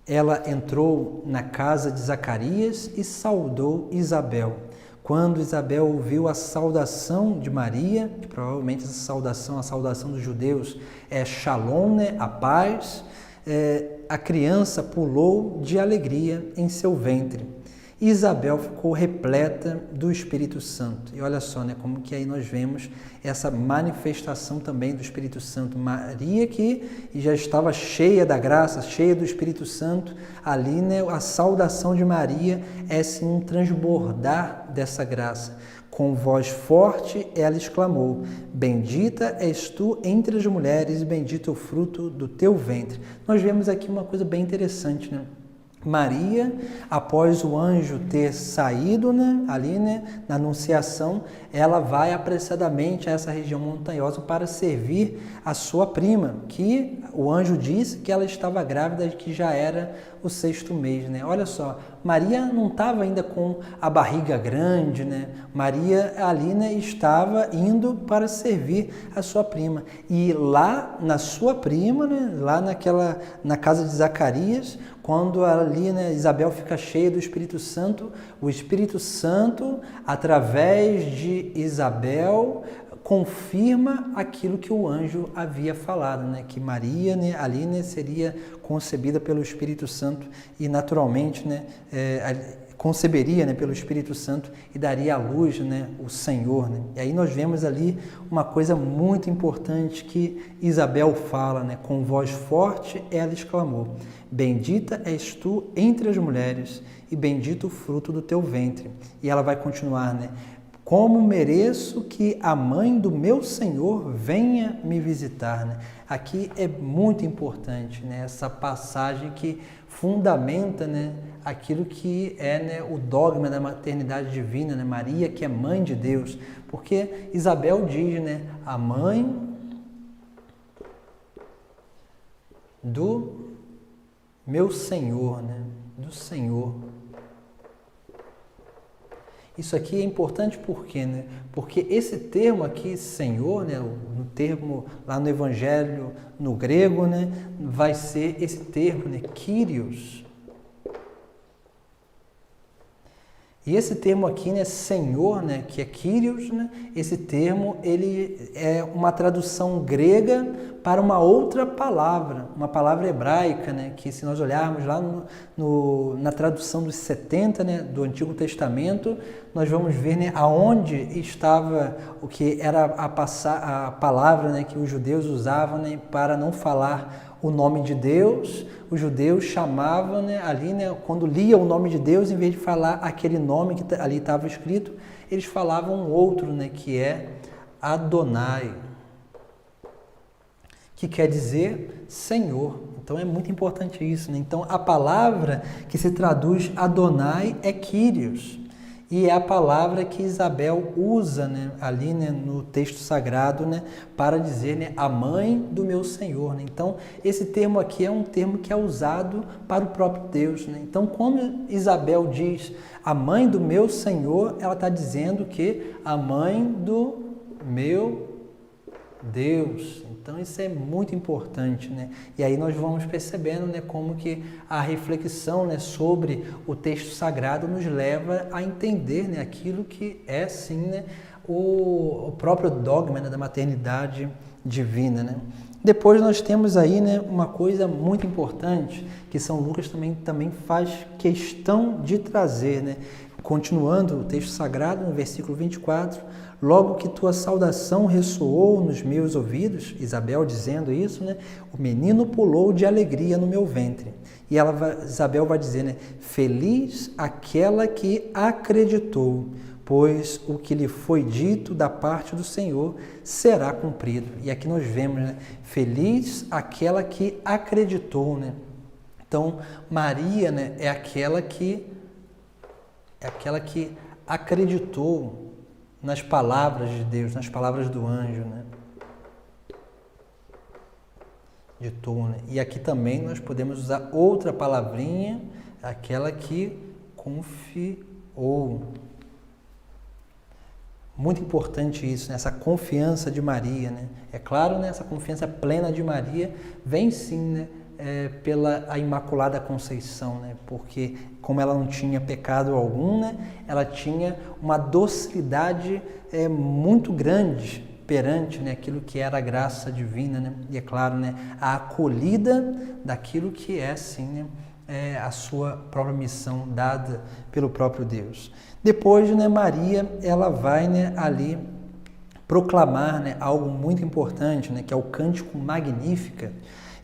Ela entrou na casa de Zacarias e saudou Isabel. Quando Isabel ouviu a saudação de Maria, que provavelmente essa saudação, a saudação dos judeus é Shalom, né, a paz, a criança pulou de alegria em seu ventre. E Isabel ficou repleta do Espírito Santo. E olha só, né, como que aí nós vemos essa manifestação também do Espírito Santo. Maria que já estava cheia da graça, cheia do Espírito Santo, ali, né, a saudação de Maria é sim um transbordar dessa graça. Com voz forte ela exclamou: bendita és tu entre as mulheres e bendito o fruto do teu ventre. Nós vemos aqui uma coisa bem interessante, né? Maria, após o anjo ter saído, né, ali, né, na anunciação, ela vai apressadamente a essa região montanhosa para servir a sua prima, que o anjo disse que ela estava grávida, que já era o 6º mês, né? Olha só, Maria não estava ainda com a barriga grande, né? Maria ali, né, estava indo para servir a sua prima. E lá na sua prima, né, lá na casa de Zacarias, quando ali, né, Isabel fica cheia do Espírito Santo, o Espírito Santo, através de Isabel, confirma aquilo que o anjo havia falado, né? Que Maria, né, ali, né, seria concebida pelo Espírito Santo e naturalmente, né, conceberia, né, pelo Espírito Santo e daria à luz, né, o Senhor, né? E aí nós vemos ali uma coisa muito importante que Isabel fala, né? Com voz forte ela exclamou: bendita és tu entre as mulheres e bendito o fruto do teu ventre. E ela vai continuar, né? Como mereço que a mãe do meu Senhor venha me visitar, né? Aqui é muito importante, né, essa passagem que fundamenta, né, aquilo que é, né, o dogma da maternidade divina, né? Maria, que é mãe de Deus, porque Isabel diz, né, a mãe do meu Senhor, né, do Senhor. Isso aqui é importante por quê, né? Porque esse termo aqui, Senhor, né, no termo lá no Evangelho, no grego, né, vai ser esse termo, né, Kyrios. E esse termo aqui, né, Senhor, né, que é Kyrios, né, esse termo ele é uma tradução grega para uma outra palavra, uma palavra hebraica, né, que se nós olharmos lá na tradução dos 70, né, do Antigo Testamento, nós vamos ver, né, aonde estava o que era a palavra, né, que os judeus usavam, né, para não falar o nome de Deus. Os judeus chamavam, né, ali, né, quando lia o nome de Deus, em vez de falar aquele nome que ali estava escrito, eles falavam um outro, né, que é Adonai, que quer dizer Senhor. Então é muito importante isso, né? Então a palavra que se traduz Adonai é Kyrios. E é a palavra que Isabel usa, né, ali, né, no texto sagrado, né, para dizer, né, a mãe do meu Senhor. Né? Então, esse termo aqui é um termo que é usado para o próprio Deus. Né? Então, quando Isabel diz a mãe do meu Senhor, ela está dizendo que a mãe do meu Deus. Então isso é muito importante, né? E aí nós vamos percebendo, né, como que a reflexão, né, sobre o texto sagrado nos leva a entender, né, aquilo que é sim, né, o próprio dogma, né, da maternidade divina, né? Depois nós temos aí, né, uma coisa muito importante que São Lucas também faz questão de trazer, né? Continuando o texto sagrado, no versículo 24, logo que tua saudação ressoou nos meus ouvidos, Isabel dizendo isso, né? O menino pulou de alegria no meu ventre. E Isabel vai dizer, né? Feliz aquela que acreditou, pois o que lhe foi dito da parte do Senhor será cumprido. E aqui nós vemos, né? Feliz aquela que acreditou, né? Então, Maria, né, é aquela que acreditou nas palavras de Deus, nas palavras do anjo, né? Né? E aqui também nós podemos usar outra palavrinha, aquela que confiou. Muito importante isso, né? Essa confiança de Maria, né? É claro, né? Essa confiança plena de Maria vem sim, né? Pela a Imaculada Conceição, né? Porque como ela não tinha pecado algum, né? Ela tinha uma docilidade muito grande perante, né, aquilo que era a graça divina, né? E é claro, né, a acolhida daquilo que é, sim, né, a sua própria missão dada pelo próprio Deus. Depois, né, Maria, ela vai, né, ali proclamar, né, algo muito importante, né, que é o cântico Magnífica.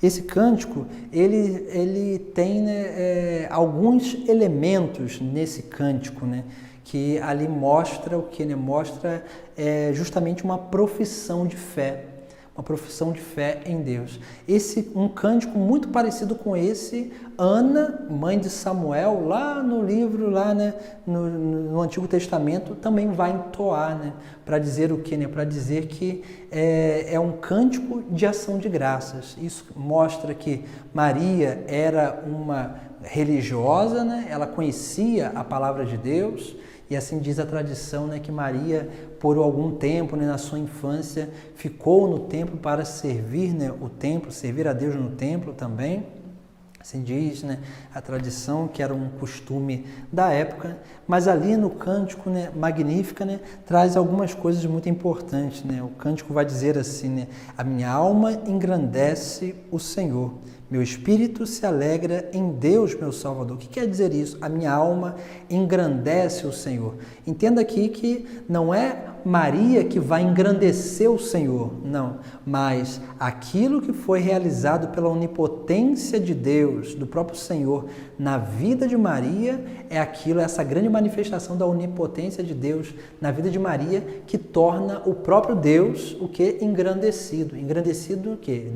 Esse cântico, ele tem, né, alguns elementos nesse cântico, né, que ali mostra o que, né? Mostra justamente uma profissão de fé em Deus. Um cântico muito parecido com esse, Ana, mãe de Samuel, lá no livro, lá, né, no Antigo Testamento, também vai entoar, né, para dizer o que, né? Para dizer que é um cântico de ação de graças. Isso mostra que Maria era uma religiosa, né? Ela conhecia a palavra de Deus. E assim diz a tradição, né, que Maria, por algum tempo, né, na sua infância, ficou no templo para servir, né, o templo, servir a Deus no templo também. Assim diz, né, a tradição, que era um costume da época. Mas ali no cântico, né, Magnífica, né, traz algumas coisas muito importantes, né? O cântico vai dizer assim, né, a minha alma engrandece o Senhor. Meu espírito se alegra em Deus, meu Salvador. O que quer dizer isso? A minha alma engrandece o Senhor. Entenda aqui que não é Maria que vai engrandecer o Senhor, não. Mas aquilo que foi realizado pela onipotência de Deus, do próprio Senhor, na vida de Maria, é aquilo, essa grande manifestação da onipotência de Deus na vida de Maria, que torna o próprio Deus o que? Engrandecido. Engrandecido o quê?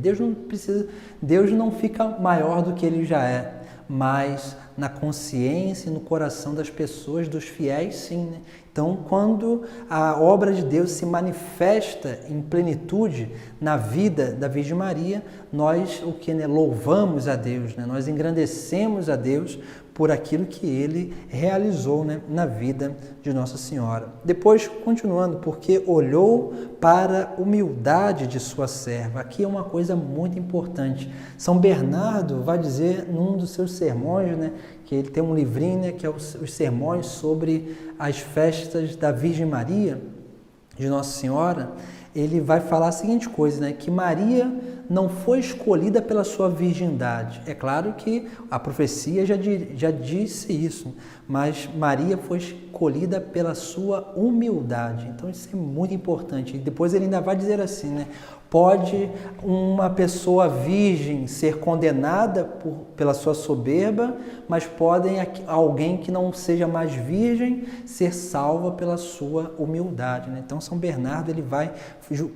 Deus não fica maior do que ele já é, mas na consciência e no coração das pessoas, dos fiéis, sim, né? Então, quando a obra de Deus se manifesta em plenitude na vida da Virgem Maria, nós o que, né, louvamos a Deus, né? Nós engrandecemos a Deus por aquilo que Ele realizou, né, na vida de Nossa Senhora. Depois, continuando, porque olhou para a humildade de sua serva. Aqui é uma coisa muito importante. São Bernardo vai dizer num dos seus sermões, né, que ele tem um livrinho, né, que é os sermões sobre as festas da Virgem Maria, de Nossa Senhora. Ele vai falar a seguinte coisa, né, que Maria não foi escolhida pela sua virgindade. É claro que a profecia já disse isso, mas Maria foi escolhida pela sua humildade. Então isso é muito importante. E depois ele ainda vai dizer assim, né? Pode uma pessoa virgem ser condenada pela sua soberba, mas podem alguém que não seja mais virgem ser salva pela sua humildade, né? Então São Bernardo ele vai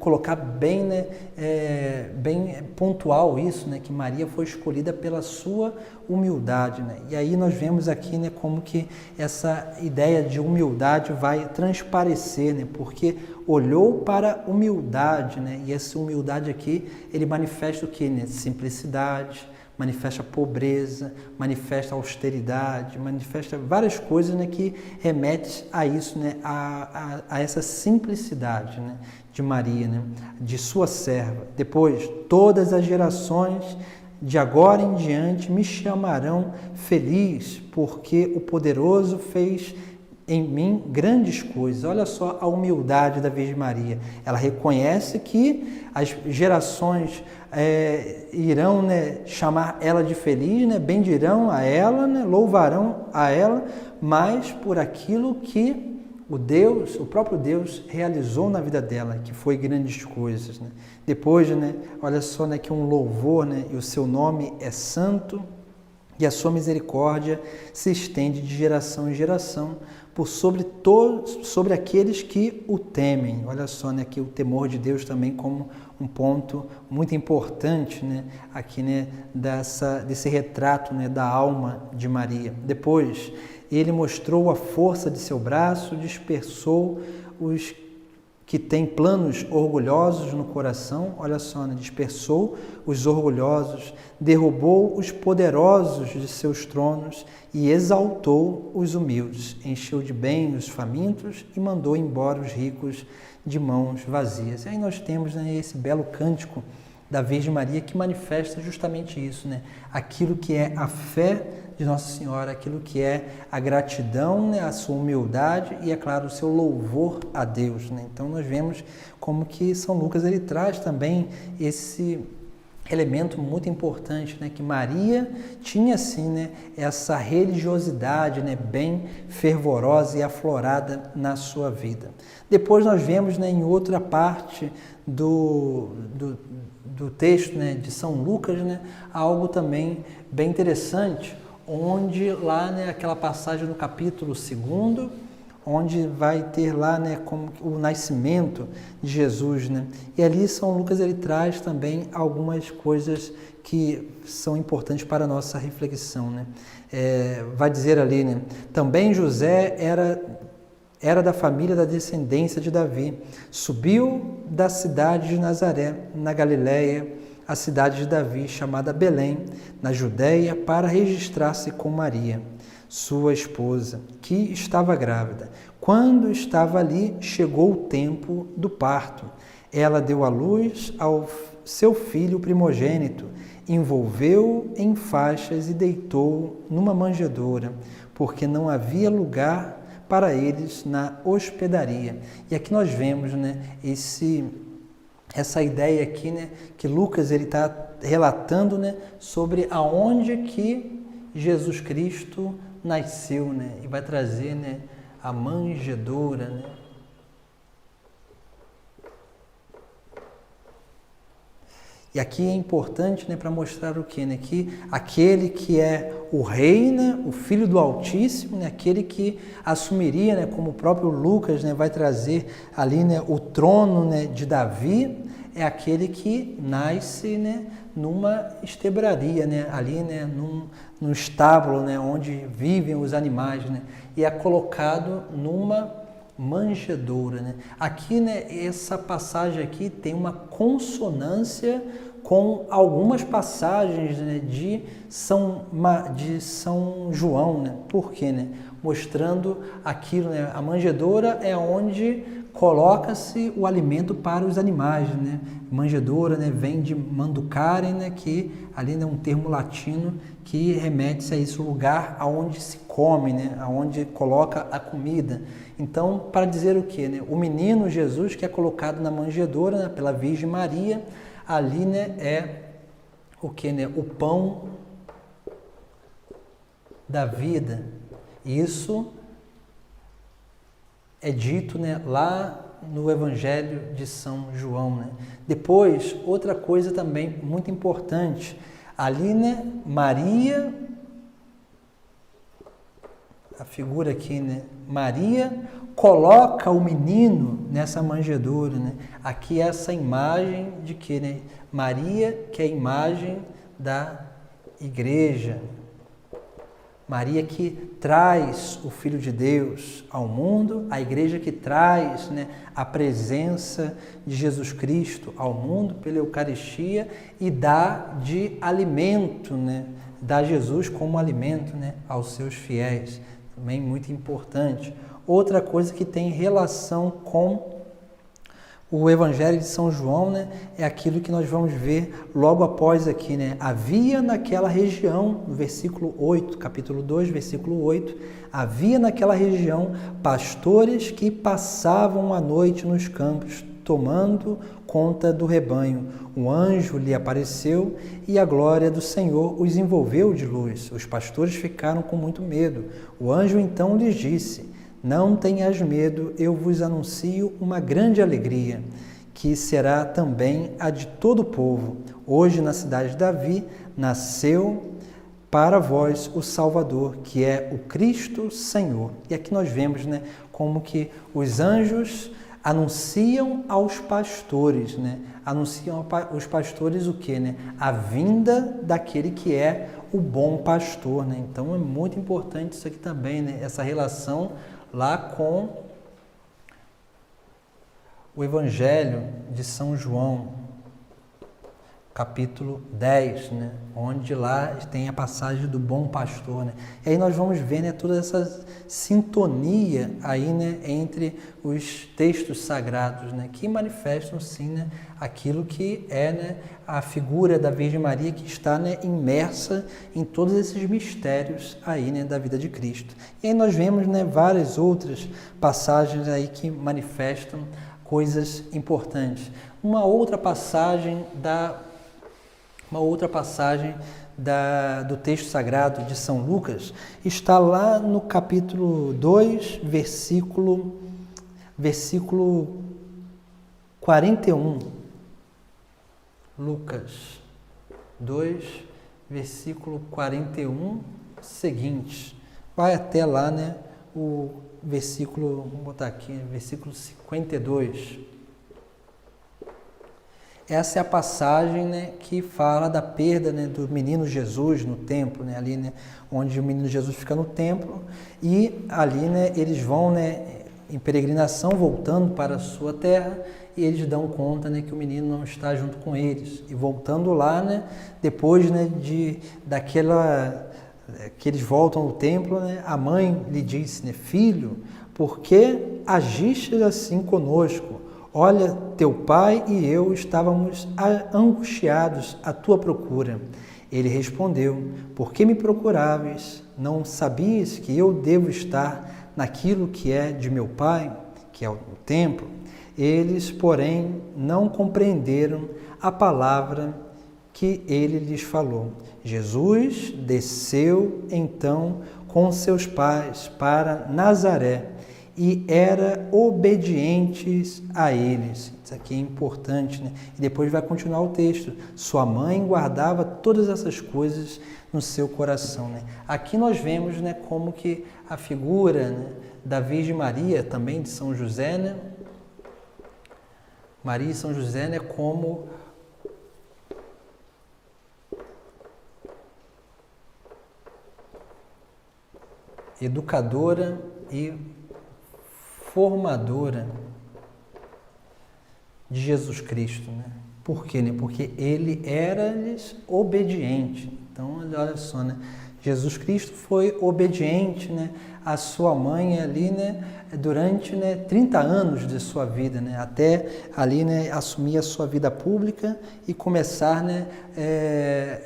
colocar bem, né, bem pontual isso, né, que Maria foi escolhida pela sua humildade, né? E aí nós vemos aqui, né, como que essa ideia de humildade vai transparecer, né? Porque olhou para a humildade, né? E essa humildade aqui, ele manifesta o que, né? Simplicidade, manifesta a pobreza, manifesta a austeridade, manifesta várias coisas, né, que remetem a isso, né, a essa simplicidade, né, de Maria, né, de sua serva. Depois, todas as gerações de agora em diante me chamarão feliz, porque o poderoso fez em mim grandes coisas. Olha só a humildade da Virgem Maria. Ela reconhece que as gerações irão, né, chamar ela de feliz, né, bendirão a ela, né, louvarão a ela, mas por aquilo que o próprio Deus realizou na vida dela, que foi grandes coisas, né? Depois, né, olha só, né, que um louvor, né, e o seu nome é santo, e a sua misericórdia se estende de geração em geração sobre aqueles que o temem. Olha só, né, que o temor de Deus também como um ponto muito importante, né, aqui, né, desse retrato, né, da alma de Maria. Depois, ele mostrou a força de seu braço, dispersou os que têm planos orgulhosos no coração, olha só, né? Dispersou os orgulhosos, derrubou os poderosos de seus tronos e exaltou os humildes, encheu de bem os famintos e mandou embora os ricos de mãos vazias. E aí nós temos, né, esse belo cântico da Virgem Maria que manifesta justamente isso, né? Aquilo que é a fé de Nossa Senhora, aquilo que é a gratidão, né, a sua humildade e, é claro, o seu louvor a Deus, né? Então nós vemos como que São Lucas ele traz também esse elemento muito importante, né, que Maria tinha assim, né, essa religiosidade, né, bem fervorosa e aflorada na sua vida. Depois nós vemos, né, em outra parte do texto, né, de São Lucas, né, algo também bem interessante, onde lá, né, aquela passagem no capítulo 2, onde vai ter lá, né, como o nascimento de Jesus, né? E ali São Lucas ele traz também algumas coisas que são importantes para a nossa reflexão, né? Vai dizer ali, né? Também José era da família da descendência de Davi. Subiu da cidade de Nazaré, na Galiléia, a cidade de Davi, chamada Belém, na Judéia, para registrar-se com Maria, sua esposa, que estava grávida. Quando estava ali, chegou o tempo do parto. Ela deu à luz ao seu filho primogênito, envolveu-o em faixas e deitou numa manjedoura, porque não havia lugar para eles na hospedaria. E aqui nós vemos, né, essa ideia aqui, né, que Lucas ele está relatando, né, sobre aonde que Jesus Cristo nasceu, né, e vai trazer, né, a manjedoura, né. E aqui é importante, né, para mostrar o quê? Né? Que aquele que é o rei, né, o Filho do Altíssimo, né, aquele que assumiria, né, como o próprio Lucas, né, vai trazer ali, né, o trono, né, de Davi, é aquele que nasce, né, numa estebraria, né, ali, né, num estábulo, né, onde vivem os animais, né, e é colocado numa manjedoura, né? Aqui, né, essa passagem aqui tem uma consonância com algumas passagens, né, de São João, né? Por quê, né? Mostrando aquilo, né? A manjedoura é onde coloca-se o alimento para os animais, né? Manjedoura, né, vem de manducare, né, que ali é um termo latino que remete a esse lugar aonde se come, né, aonde coloca a comida. Então, para dizer o quê, né? O menino Jesus que é colocado na manjedoura, né, pela Virgem Maria, ali, né, é o quê, né? O pão da vida. Isso é dito, né, lá no Evangelho de São João, né? Depois, outra coisa também muito importante, ali, né, Maria, a figura aqui, né, Maria coloca o menino nessa manjedoura, né? Aqui essa imagem de que, né, Maria, que é a imagem da igreja, Maria que traz o Filho de Deus ao mundo, a igreja que traz, né, a presença de Jesus Cristo ao mundo pela Eucaristia e dá de alimento, né, dá Jesus como alimento, né, aos seus fiéis. Também muito importante. Outra coisa que tem relação com o Evangelho de São João, né, é aquilo que nós vamos ver logo após aqui, né? Havia naquela região, no versículo 8, capítulo 2, versículo 8, havia naquela região pastores que passavam a noite nos campos, tomando conta do rebanho. Um anjo lhe apareceu e a glória do Senhor os envolveu de luz. Os pastores ficaram com muito medo. O anjo então lhes disse: não tenhas medo, eu vos anuncio uma grande alegria, que será também a de todo o povo. Hoje, na cidade de Davi, nasceu para vós o Salvador, que é o Cristo Senhor. E aqui nós vemos, né, como que os anjos anunciam aos pastores, né? Anunciam aos pastores o quê, né? A vinda daquele que é o bom pastor, né? Então é muito importante isso aqui também, né? Essa relação lá com o Evangelho de São João, capítulo 10, né? Onde lá tem a passagem do bom pastor, né? E aí nós vamos ver, né, toda essa sintonia aí, né, entre os textos sagrados, né, que manifestam, sim, né, aquilo que é, né, a figura da Virgem Maria que está, né, imersa em todos esses mistérios aí, né, da vida de Cristo. E aí nós vemos, né, várias outras passagens aí que manifestam coisas importantes. Uma outra passagem do texto sagrado de São Lucas está lá no capítulo 2, versículo 41. Lucas 2, versículo 41 seguinte. Vai até lá, né, o versículo, vamos botar aqui, versículo 52. Essa é a passagem, né, que fala da perda, né, do menino Jesus no templo, né, ali, né, onde o menino Jesus fica no templo e ali, né, eles vão, né, em peregrinação voltando para a sua terra e eles dão conta, né, que o menino não está junto com eles. E voltando lá, né, depois, né, que eles voltam ao templo, né, a mãe lhe disse, né, filho, por que agiste assim conosco? Olha, teu pai e eu estávamos angustiados à tua procura. Ele respondeu, por que me procuráveis? Não sabias que eu devo estar naquilo que é de meu pai, que é o templo? Eles, porém, não compreenderam a palavra que ele lhes falou. Jesus desceu, então, com seus pais para Nazaré, e era obedientes a eles. Isso aqui é importante, né? E depois vai continuar o texto. Sua mãe guardava todas essas coisas no seu coração, né? Aqui nós vemos, né, como que a figura, né, da Virgem Maria, também de São José, né? Maria e São José, né, como educadora e formadora de Jesus Cristo, né? Por quê, né? Porque ele era-lhes obediente. Então, olha só, né? Jesus Cristo foi obediente, né, à sua mãe ali, né, durante, né, 30 anos de sua vida, né, até ali, né, assumir a sua vida pública e começar, né,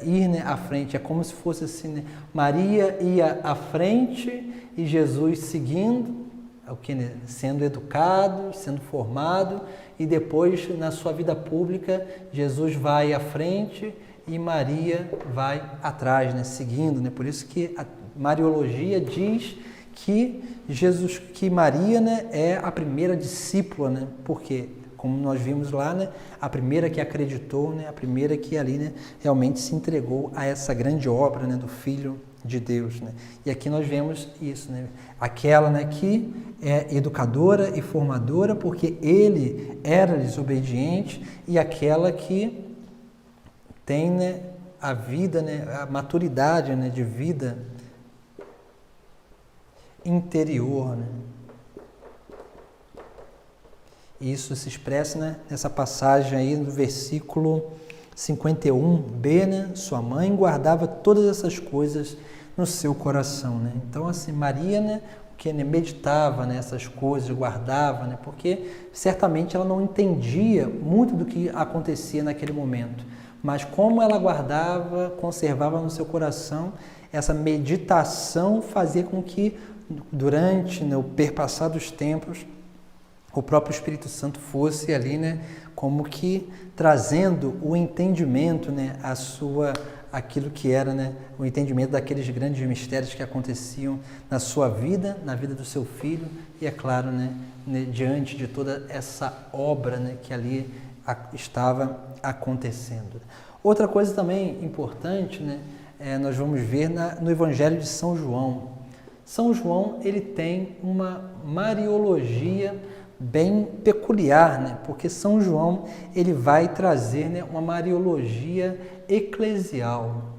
ir, né, à frente. É como se fosse assim, né, Maria ia à frente e Jesus seguindo, o que, né, sendo educado, sendo formado, e depois na sua vida pública Jesus vai à frente e Maria vai atrás, né, seguindo, né? Por isso que a Mariologia diz que Maria, né, é a primeira discípula, né? Porque, como nós vimos lá, né, a primeira que acreditou, né, a primeira que ali, né, realmente se entregou a essa grande obra, né, do Filho de Deus, né? E aqui nós vemos isso, né? Aquela, né, que é educadora e formadora, porque ele era desobediente, e aquela que tem, né, a vida, né, a maturidade, né, de vida interior, né? Isso se expressa, né, nessa passagem aí no versículo 51b, né? Sua mãe guardava todas essas coisas no seu coração, né? Então, assim, Maria, né, que, né, meditava nessas coisas, guardava, né? Porque certamente ela não entendia muito do que acontecia naquele momento, mas como ela guardava, conservava no seu coração, essa meditação fazia com que durante, né, o perpassar dos tempos, o próprio Espírito Santo fosse ali, né, como que trazendo o entendimento, né, aquilo que era, né, o entendimento daqueles grandes mistérios que aconteciam na sua vida, na vida do seu filho, e é claro, né, diante de toda essa obra, né, que ali estava acontecendo. Outra coisa também importante, né, nós vamos ver no Evangelho de São João. São João, ele tem uma mariologia bem peculiar, né? Porque São João, ele vai trazer, né, uma mariologia eclesial.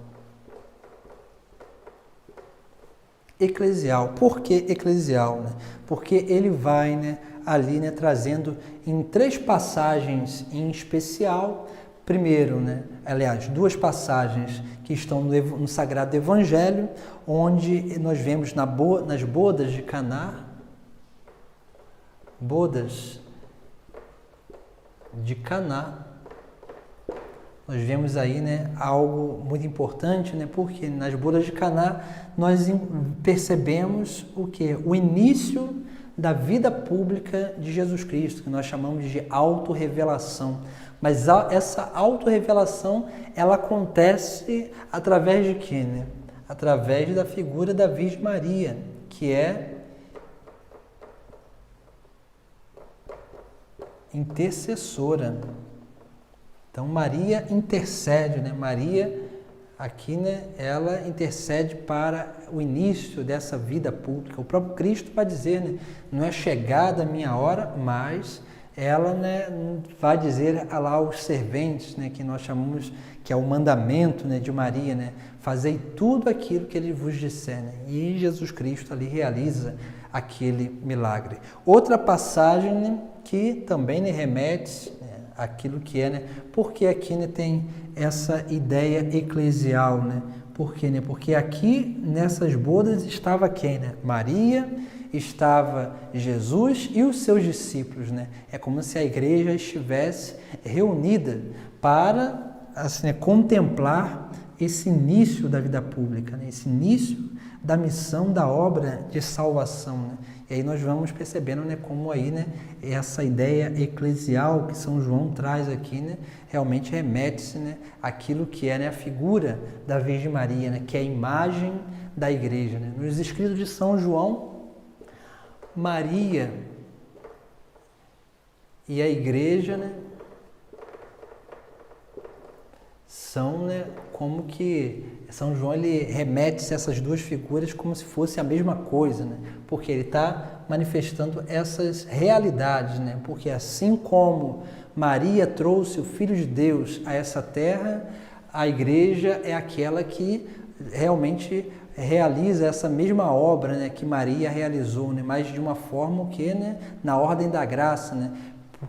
Eclesial. Por que eclesial? Né? Porque ele vai, né, ali, né, trazendo em 3 passagens em especial. Primeiro, né, aliás, 2 passagens que estão no Sagrado Evangelho, onde nós vemos nas bodas de Caná, nós vemos aí, né, algo muito importante, né, porque nas bodas de Caná nós percebemos o quê? O início da vida pública de Jesus Cristo, que nós chamamos de autorrevelação. Mas essa autorrevelação, ela acontece através de quê, né? Através da figura da Virgem Maria, que é intercessora. Então, Maria intercede, né? Maria, aqui, né, ela intercede para o início dessa vida pública. O próprio Cristo vai dizer, né, não é chegada a minha hora, mas ela, né, vai dizer lá aos serventes, né, que nós chamamos, que é o mandamento, né, de Maria, né, fazei tudo aquilo que ele vos disser, né? E Jesus Cristo ali realiza aquele milagre. Outra passagem, né, que também, né, remete, né, aquilo que é, né, porque aqui, né, tem essa ideia eclesial, né? Por quê, né? Porque aqui nessas bodas estava quem, né? Maria, estava Jesus e os seus discípulos, né? É como se a igreja estivesse reunida para, assim, né, contemplar esse início da vida pública, né? Esse início da missão, da obra de salvação, né? E aí nós vamos percebendo, né, como aí, né, essa ideia eclesial que São João traz aqui, né, realmente remete-se, né, àquilo que é, né, a figura da Virgem Maria, né, que é a imagem da igreja, né? Nos escritos de São João, Maria e a igreja, né, são, né, como que São João, ele remete-se a essas 2 figuras como se fosse a mesma coisa, né? Porque ele está manifestando essas realidades, né? Porque assim como Maria trouxe o Filho de Deus a essa terra, a igreja é aquela que realmente realiza essa mesma obra, né, que Maria realizou, né, mas de uma forma que, né, na ordem da graça, né?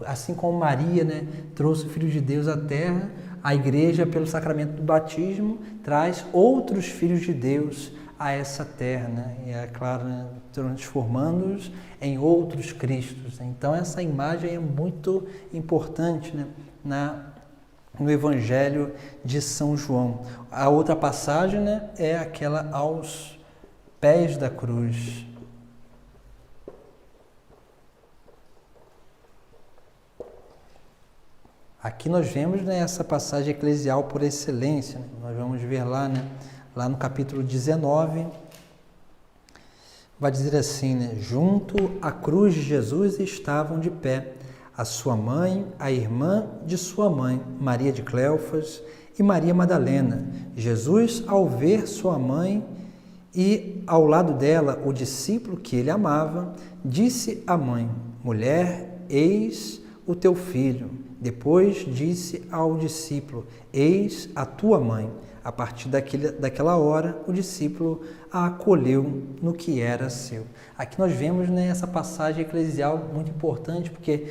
Assim como Maria, né, trouxe o Filho de Deus à terra, a igreja, pelo sacramento do batismo, traz outros filhos de Deus a essa terra, né? E é claro, né, transformando-os em outros Cristos. Então, essa imagem é muito importante, né, no Evangelho de São João. A outra passagem, né, é aquela aos pés da cruz. Aqui nós vemos, né, essa passagem eclesial por excelência, né? Nós vamos ver lá, né, lá no capítulo 19, vai dizer assim, né, junto à cruz de Jesus estavam de pé a sua mãe, a irmã de sua mãe, Maria de Cleofas e Maria Madalena. Jesus, ao ver sua mãe e ao lado dela o discípulo que ele amava, disse à mãe, mulher, eis o teu filho. Depois disse ao discípulo, eis a tua mãe. A partir daquela hora, o discípulo a acolheu no que era seu. Aqui nós vemos, né, essa passagem eclesial muito importante, porque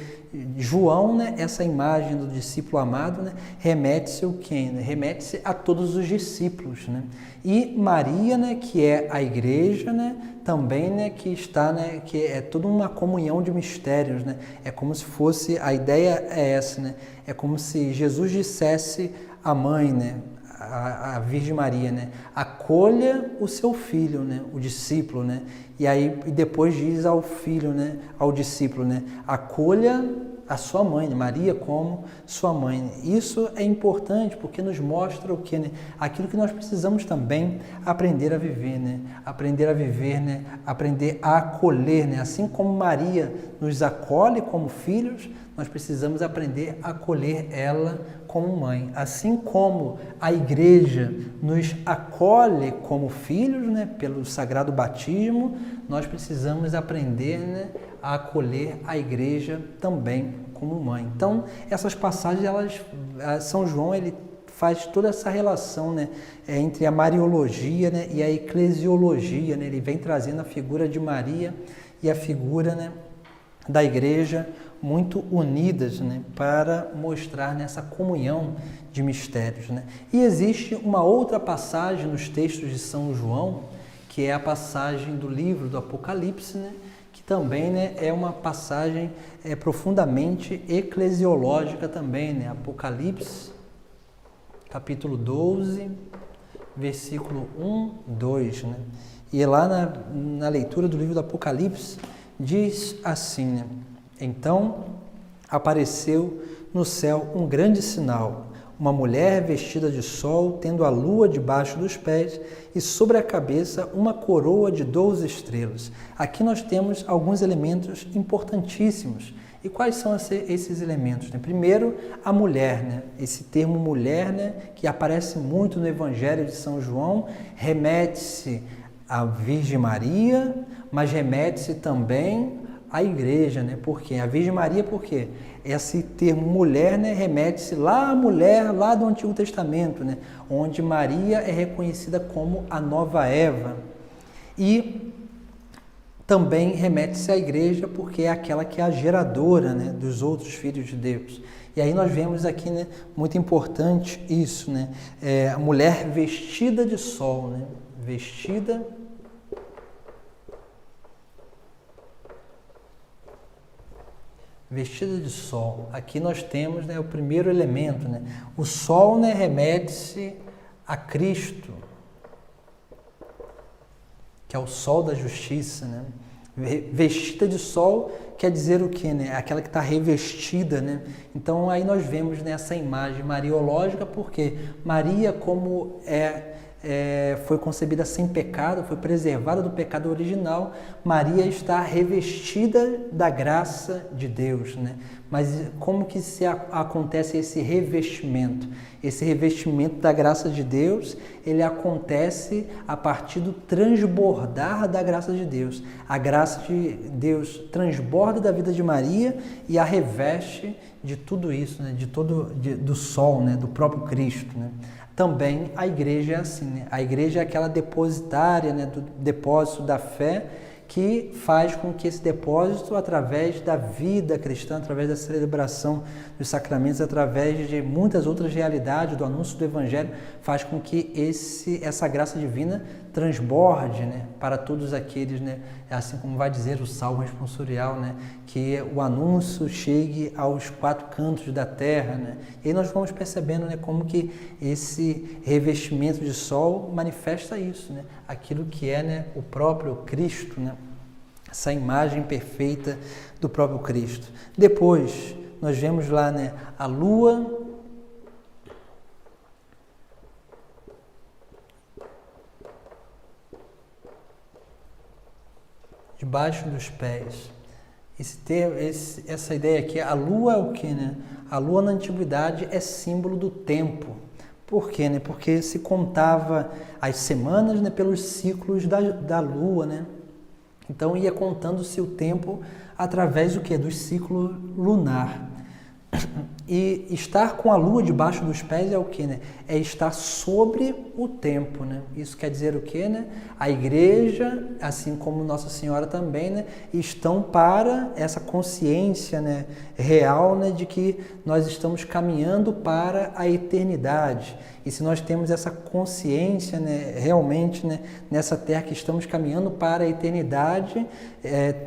João, né, essa imagem do discípulo amado, né, remete-se ao quê? Remete-se a todos os discípulos, né? E Maria, né, que é a igreja, né, também, né, que está, né, que é toda uma comunhão de mistérios, né? É como se fosse, a ideia é essa, né? É como se Jesus dissesse à mãe, né, a Virgem Maria, né, acolha o seu filho, né, o discípulo, né? E aí depois diz ao filho, né, ao discípulo, né, acolha a sua mãe, Maria como sua mãe. Isso é importante porque nos mostra o que, né? Aquilo que nós precisamos também aprender a viver, né? Aprender a viver, né? Aprender a acolher, né? Assim como Maria nos acolhe como filhos, nós precisamos aprender a acolher ela como mãe. Assim como a igreja nos acolhe como filhos, né, pelo sagrado batismo, nós precisamos aprender, né, a acolher a igreja também como mãe. Então, essas passagens, São João, ele faz toda essa relação, né, entre a mariologia, né, e a eclesiologia, né? Ele vem trazendo a figura de Maria e a figura, né, da igreja muito unidas, né, para mostrar nessa comunhão de mistérios, né? E existe uma outra passagem nos textos de São João, que é a passagem do livro do Apocalipse, né, que também, né, é uma passagem profundamente eclesiológica também, né? Apocalipse, capítulo 12, versículo 1, 2, né? E lá na leitura do livro do Apocalipse, diz assim, né? Então apareceu no céu um grande sinal, uma mulher vestida de sol, tendo a lua debaixo dos pés e sobre a cabeça uma coroa de 12 estrelas. Aqui nós temos alguns elementos importantíssimos. E quais são esses elementos, né? Primeiro, a mulher, né? Esse termo mulher, né, que aparece muito no Evangelho de São João, remete-se à Virgem Maria, mas remete-se também à igreja, né? Por quê? A Virgem Maria, por quê? Esse termo mulher, né, remete-se lá à mulher lá do Antigo Testamento, né, onde Maria é reconhecida como a nova Eva. E também remete-se à igreja porque é aquela que é a geradora, né, dos outros filhos de Deus. E aí nós vemos aqui, né, muito importante isso, né, a mulher vestida de sol, né, vestida de sol. Aqui nós temos, né, o primeiro elemento, né, o sol, né, remete-se a Cristo, que é o sol da justiça, né? Vestida de sol quer dizer o quê, né? Aquela que está revestida, né? Então aí nós vemos nessa imagem mariológica, porque Maria, como foi concebida sem pecado, foi preservada do pecado original, Maria está revestida da graça de Deus, né? Mas como que acontece esse revestimento? Esse revestimento da graça de Deus, ele acontece a partir do transbordar da graça de Deus. A graça de Deus transborda da vida de Maria e a reveste de tudo isso, né? Do sol, né? Do próprio Cristo, né? Também a igreja é assim, né? A igreja é aquela depositária, né, do depósito da fé, que faz com que esse depósito, através da vida cristã, através da celebração dos sacramentos, através de muitas outras realidades, do anúncio do Evangelho, faz com que essa graça divina transborde, né, para todos aqueles, né, assim como vai dizer o Salmo responsorial, né, que o anúncio chegue aos 4 cantos da terra, né. E aí nós vamos percebendo, né, como que esse revestimento de sol manifesta isso, né, aquilo que é, né, o próprio Cristo, né, essa imagem perfeita do próprio Cristo. Depois nós vemos lá, né, a lua debaixo dos pés. Essa ideia aqui, a lua é o que, né? A lua na antiguidade é símbolo do tempo. Por quê, né? Porque se contava as semanas, né, pelos ciclos da lua, né? Então ia contando-se o tempo através do quê? Do ciclo lunar. E estar com a lua debaixo dos pés é o quê, né? É estar sobre o tempo, né? Isso quer dizer o quê, né? A igreja, assim como Nossa Senhora também, né, estão para essa consciência, né, real, né, de que nós estamos caminhando para a eternidade. E se nós temos essa consciência, né, realmente, né, nessa terra que estamos caminhando para a eternidade,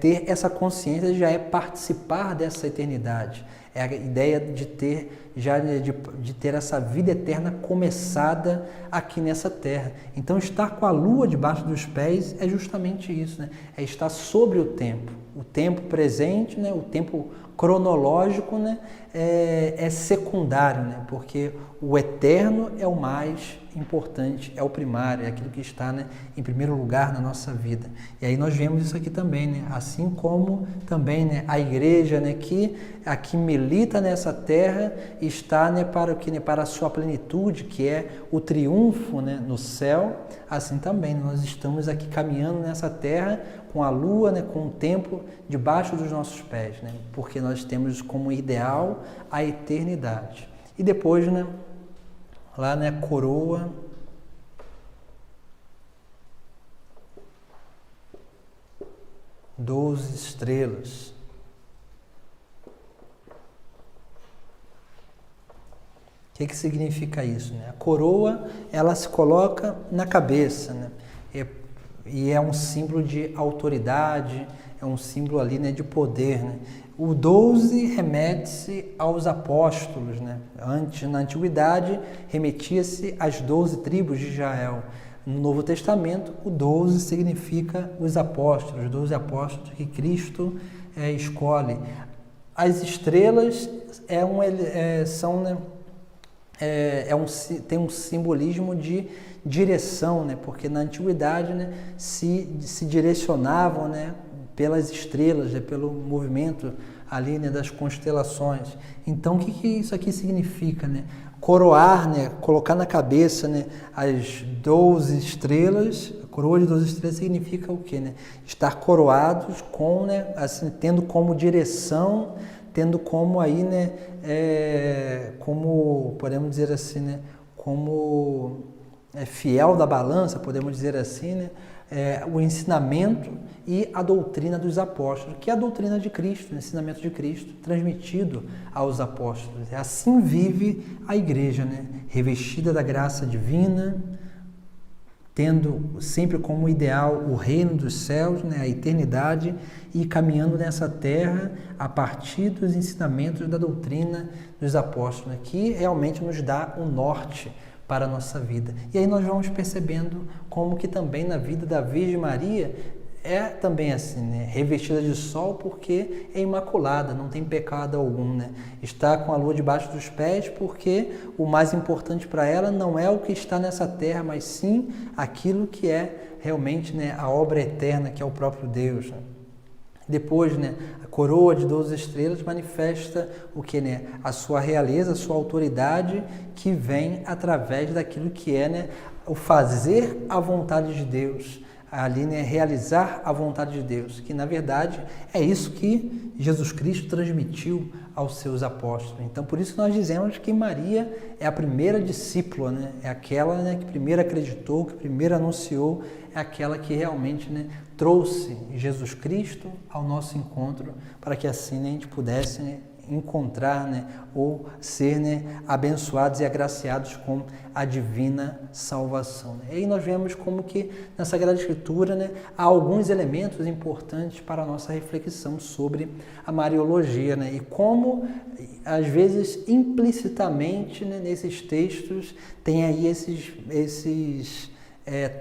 ter essa consciência já é participar dessa eternidade. É a ideia de ter essa vida eterna começada aqui nessa terra. Então, estar com a lua debaixo dos pés é justamente isso, né? É estar sobre o tempo presente, né? O tempo cronológico, né, é secundário, né, porque o eterno é o mais importante, é o primário, é aquilo que está, né, em primeiro lugar na nossa vida. E aí nós vemos isso aqui também, né, assim como também, né, a igreja, né, que aqui milita nessa terra está, né, para o que, né, para a sua plenitude, que é o triunfo, né, no céu. Assim também nós estamos aqui caminhando nessa terra com a lua, né, com o tempo debaixo dos nossos pés, né, porque nós temos como ideal a eternidade. E depois, né, lá, né, coroa, doze estrelas. O que significa isso, né? A coroa, ela se coloca na cabeça, né? E é um símbolo de autoridade, é um símbolo ali, né, de poder, né? O 12 remete-se aos apóstolos, né? Antes, na antiguidade, remetia-se às 12 tribos de Israel. No Novo Testamento, o 12 significa os apóstolos, os 12 apóstolos que Cristo escolhe. As estrelas são, né, tem um simbolismo de direção, né? Porque na antiguidade, né, se direcionavam, né, pelas estrelas, né, pelo movimento ali, né, das constelações. Então, o que isso aqui significa, né? Coroar, né, colocar na cabeça, né, as 12 estrelas, a coroa de 12 estrelas significa o quê, né? Estar coroados com, né, assim, tendo como direção, tendo como aí, né, como podemos dizer assim, né, como fiel da balança, podemos dizer assim, né, o ensinamento e a doutrina dos apóstolos, que é a doutrina de Cristo, o ensinamento de Cristo transmitido aos apóstolos. Assim vive a igreja, né, revestida da graça divina, tendo sempre como ideal o reino dos céus, né, a eternidade, e caminhando nessa terra a partir dos ensinamentos da doutrina dos apóstolos, né, que realmente nos dá um norte para a nossa vida. E aí nós vamos percebendo como que também na vida da Virgem Maria é também assim, né, revestida de sol porque é imaculada, não tem pecado algum, né? Está com a lua debaixo dos pés porque o mais importante para ela não é o que está nessa terra, mas sim aquilo que é realmente, né, a obra eterna, que é o próprio Deus, né? Depois, né, a coroa de 12 estrelas manifesta o que, né, a sua realeza, a sua autoridade, que vem através daquilo que é, né, o fazer a vontade de Deus, ali, né, realizar a vontade de Deus, que na verdade é isso que Jesus Cristo transmitiu aos seus apóstolos. Então, por isso que nós dizemos que Maria é a primeira discípula, né, é aquela, né, que primeiro acreditou, que primeiro anunciou, é aquela que realmente, né, trouxe Jesus Cristo ao nosso encontro, para que assim, né, a gente pudesse, né, encontrar, né, ou ser, né, abençoados e agraciados com a divina salvação. E aí nós vemos como que na Sagrada Escritura, né, há alguns elementos importantes para a nossa reflexão sobre a Mariologia, né, e como às vezes implicitamente, né, nesses textos tem aí esses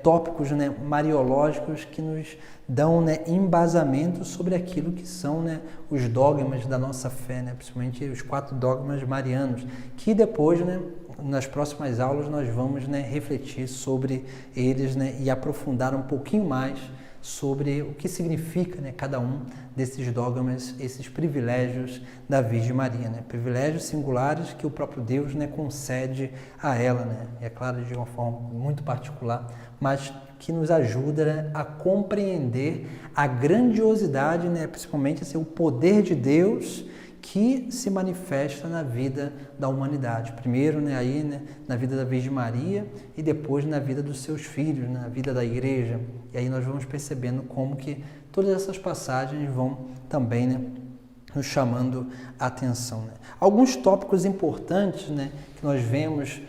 tópicos, né, mariológicos que nos dão, né, embasamento sobre aquilo que são, né, os dogmas da nossa fé, né, principalmente os 4 dogmas marianos, que depois, né, nas próximas aulas nós vamos, né, refletir sobre eles, né, e aprofundar um pouquinho mais sobre o que significa, né, cada um desses dogmas, esses privilégios da Virgem Maria, né, privilégios singulares que o próprio Deus, né, concede a ela, né, e é claro, de uma forma muito particular, mas que nos ajuda, né, a compreender a grandiosidade, né, principalmente assim, o poder de Deus que se manifesta na vida da humanidade. Primeiro, né, aí, né, na vida da Virgem Maria e depois na vida dos seus filhos, na vida da igreja. E aí nós vamos percebendo como que todas essas passagens vão também, né, nos chamando a atenção, né? Alguns tópicos importantes, né, que nós vemos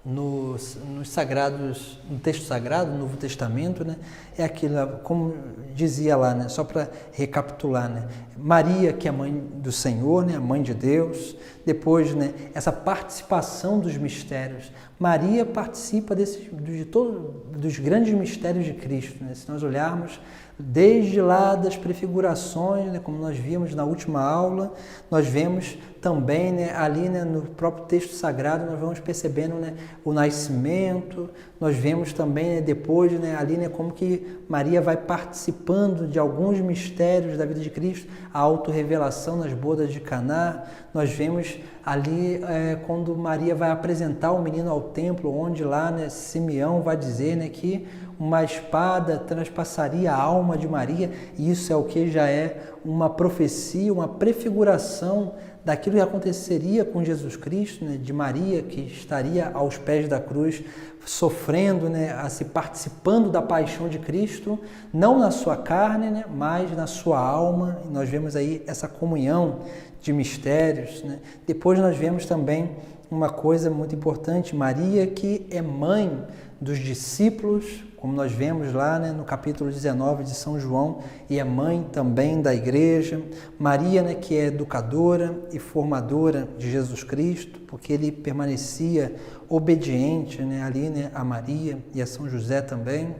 nos sagrados, no texto sagrado, no Novo Testamento, né, é aquilo, como dizia lá, né, só para recapitular, né, Maria, que é a mãe do Senhor, né, a mãe de Deus. Depois, né, essa participação dos mistérios. Maria participa dos grandes mistérios de Cristo, né? Se nós olharmos Desde lá das prefigurações, né, como nós vimos na última aula, nós vemos também, né, ali, né, no próprio texto sagrado, nós vamos percebendo, né, o nascimento, nós vemos também, né, depois, né, ali, né, como que Maria vai participando de alguns mistérios da vida de Cristo, a autorrevelação nas bodas de Caná. Nós vemos ali quando Maria vai apresentar o menino ao templo, onde lá, né, Simeão vai dizer, né, que uma espada transpassaria a alma de Maria, e isso é o que já é uma profecia, uma prefiguração daquilo que aconteceria com Jesus Cristo, né, de Maria, que estaria aos pés da cruz, sofrendo, né, participando da paixão de Cristo, não na sua carne, né, mas na sua alma. E nós vemos aí essa comunhão de mistérios, né? Depois nós vemos também uma coisa muito importante, Maria, que é mãe dos discípulos, como nós vemos lá, né, no capítulo 19 de São João, e é mãe também da igreja. Maria, né, que é educadora e formadora de Jesus Cristo, porque ele permanecia obediente, né, ali, né, a Maria e a São José também.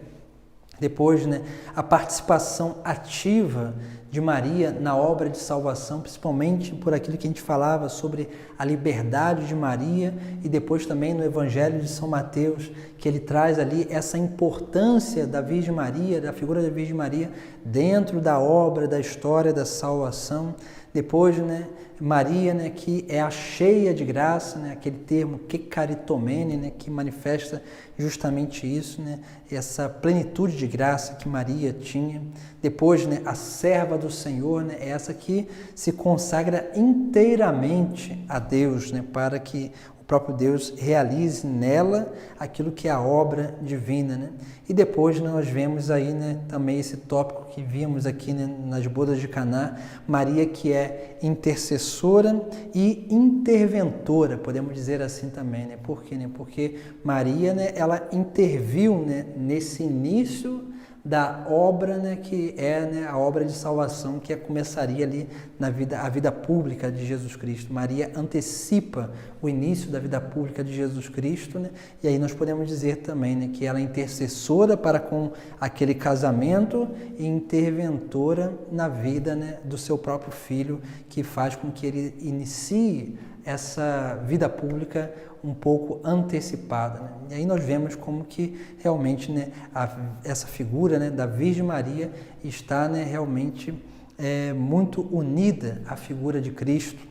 Depois, né, a participação ativa de Maria na obra de salvação, principalmente por aquilo que a gente falava sobre a liberdade de Maria, e depois também no Evangelho de São Mateus, que ele traz ali essa importância da Virgem Maria, da figura da Virgem Maria, dentro da obra, da história da salvação. Depois, né, Maria, né, que é a cheia de graça, né, aquele termo que caritomene, né, que manifesta justamente isso, né, essa plenitude de graça que Maria tinha. Depois, né, a serva do Senhor, né, essa que se consagra inteiramente a Deus, né, para que o próprio Deus realize nela aquilo que é a obra divina, né? E depois nós vemos aí, né, também esse tópico que vimos aqui, né, nas bodas de Caná, Maria, que é intercessora e interventora, podemos dizer assim também, né? Por quê, né? Porque Maria, né, ela interviu, né, nesse início da obra, né, que é, né, a obra de salvação que começaria ali na vida, a vida pública de Jesus Cristo. Maria antecipa o início da vida pública de Jesus Cristo, né? E aí nós podemos dizer também, né, que ela é intercessora para com aquele casamento e interventora na vida, né, do seu próprio filho, que faz com que ele inicie essa vida pública um pouco antecipada, né? E aí nós vemos como que realmente, né, essa figura, né, da Virgem Maria está, né, realmente muito unida à figura de Cristo.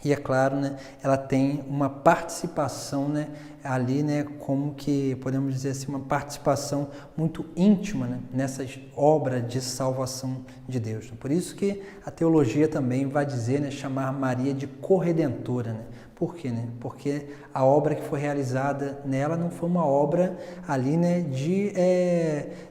E é claro, né, ela tem uma participação, né, ali, né, como que podemos dizer assim, uma participação muito íntima, né, nessas obras de salvação de Deus. Por isso que a teologia também vai dizer, né, chamar Maria de corredentora, né? Por quê, né? Porque a obra que foi realizada nela não foi uma obra ali, né,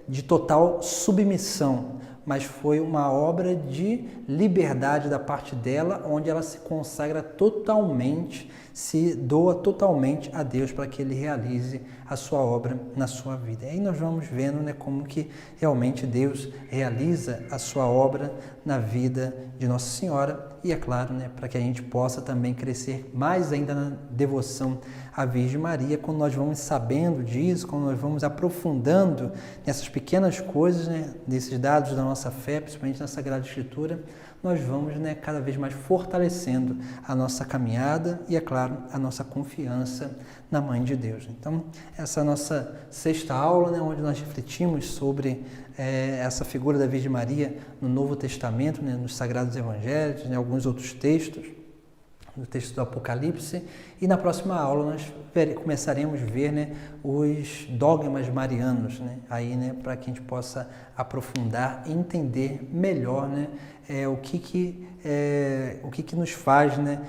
de total submissão, mas foi uma obra de liberdade da parte dela, onde ela se consagra totalmente, se doa totalmente a Deus para que Ele realize a sua obra na sua vida. E aí nós vamos vendo, né, como que realmente Deus realiza a sua obra na vida de Nossa Senhora, e é claro, né, para que a gente possa também crescer mais ainda na devoção à Virgem Maria, quando nós vamos sabendo disso, quando nós vamos aprofundando nessas pequenas coisas, né, desses dados da nossa fé, principalmente na Sagrada Escritura, nós vamos, né, cada vez mais fortalecendo a nossa caminhada e, é claro, a nossa confiança na Mãe de Deus. Então, essa é a nossa sexta aula, né, onde nós refletimos sobre essa figura da Virgem Maria no Novo Testamento, né, nos Sagrados Evangelhos, em alguns outros textos, no texto do Apocalipse, e na próxima aula nós começaremos a ver, né, os dogmas marianos, né, aí, né, para que a gente possa aprofundar e entender melhor, né, o que nos faz, né,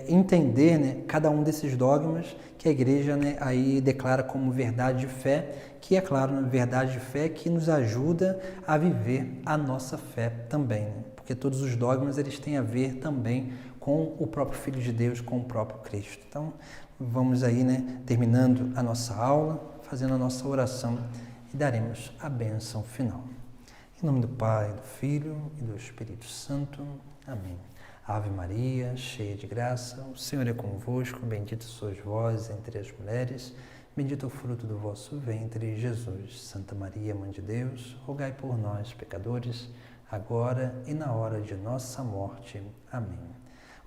entender, né, cada um desses dogmas que a Igreja, né, aí declara como verdade de fé, que é claro, né, verdade de fé que nos ajuda a viver a nossa fé também, né, porque todos os dogmas eles têm a ver também com o próprio Filho de Deus, com o próprio Cristo. Então, vamos aí, né, terminando a nossa aula, fazendo a nossa oração e daremos a bênção final. Em nome do Pai, do Filho e do Espírito Santo. Amém. Ave Maria, cheia de graça, o Senhor é convosco, bendita sois vós entre as mulheres, Bendito é o fruto do vosso ventre, Jesus. Santa Maria, Mãe de Deus, rogai por nós, pecadores, agora e na hora de nossa morte. Amém.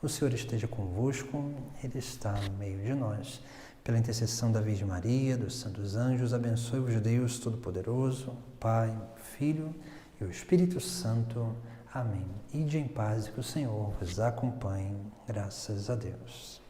O Senhor esteja convosco, Ele está no meio de nós. Pela intercessão da Virgem Maria, dos santos anjos, abençoe-vos Deus Todo-Poderoso, Pai, Filho e o Espírito Santo. Amém. Ide em paz e que o Senhor vos acompanhe. Graças a Deus.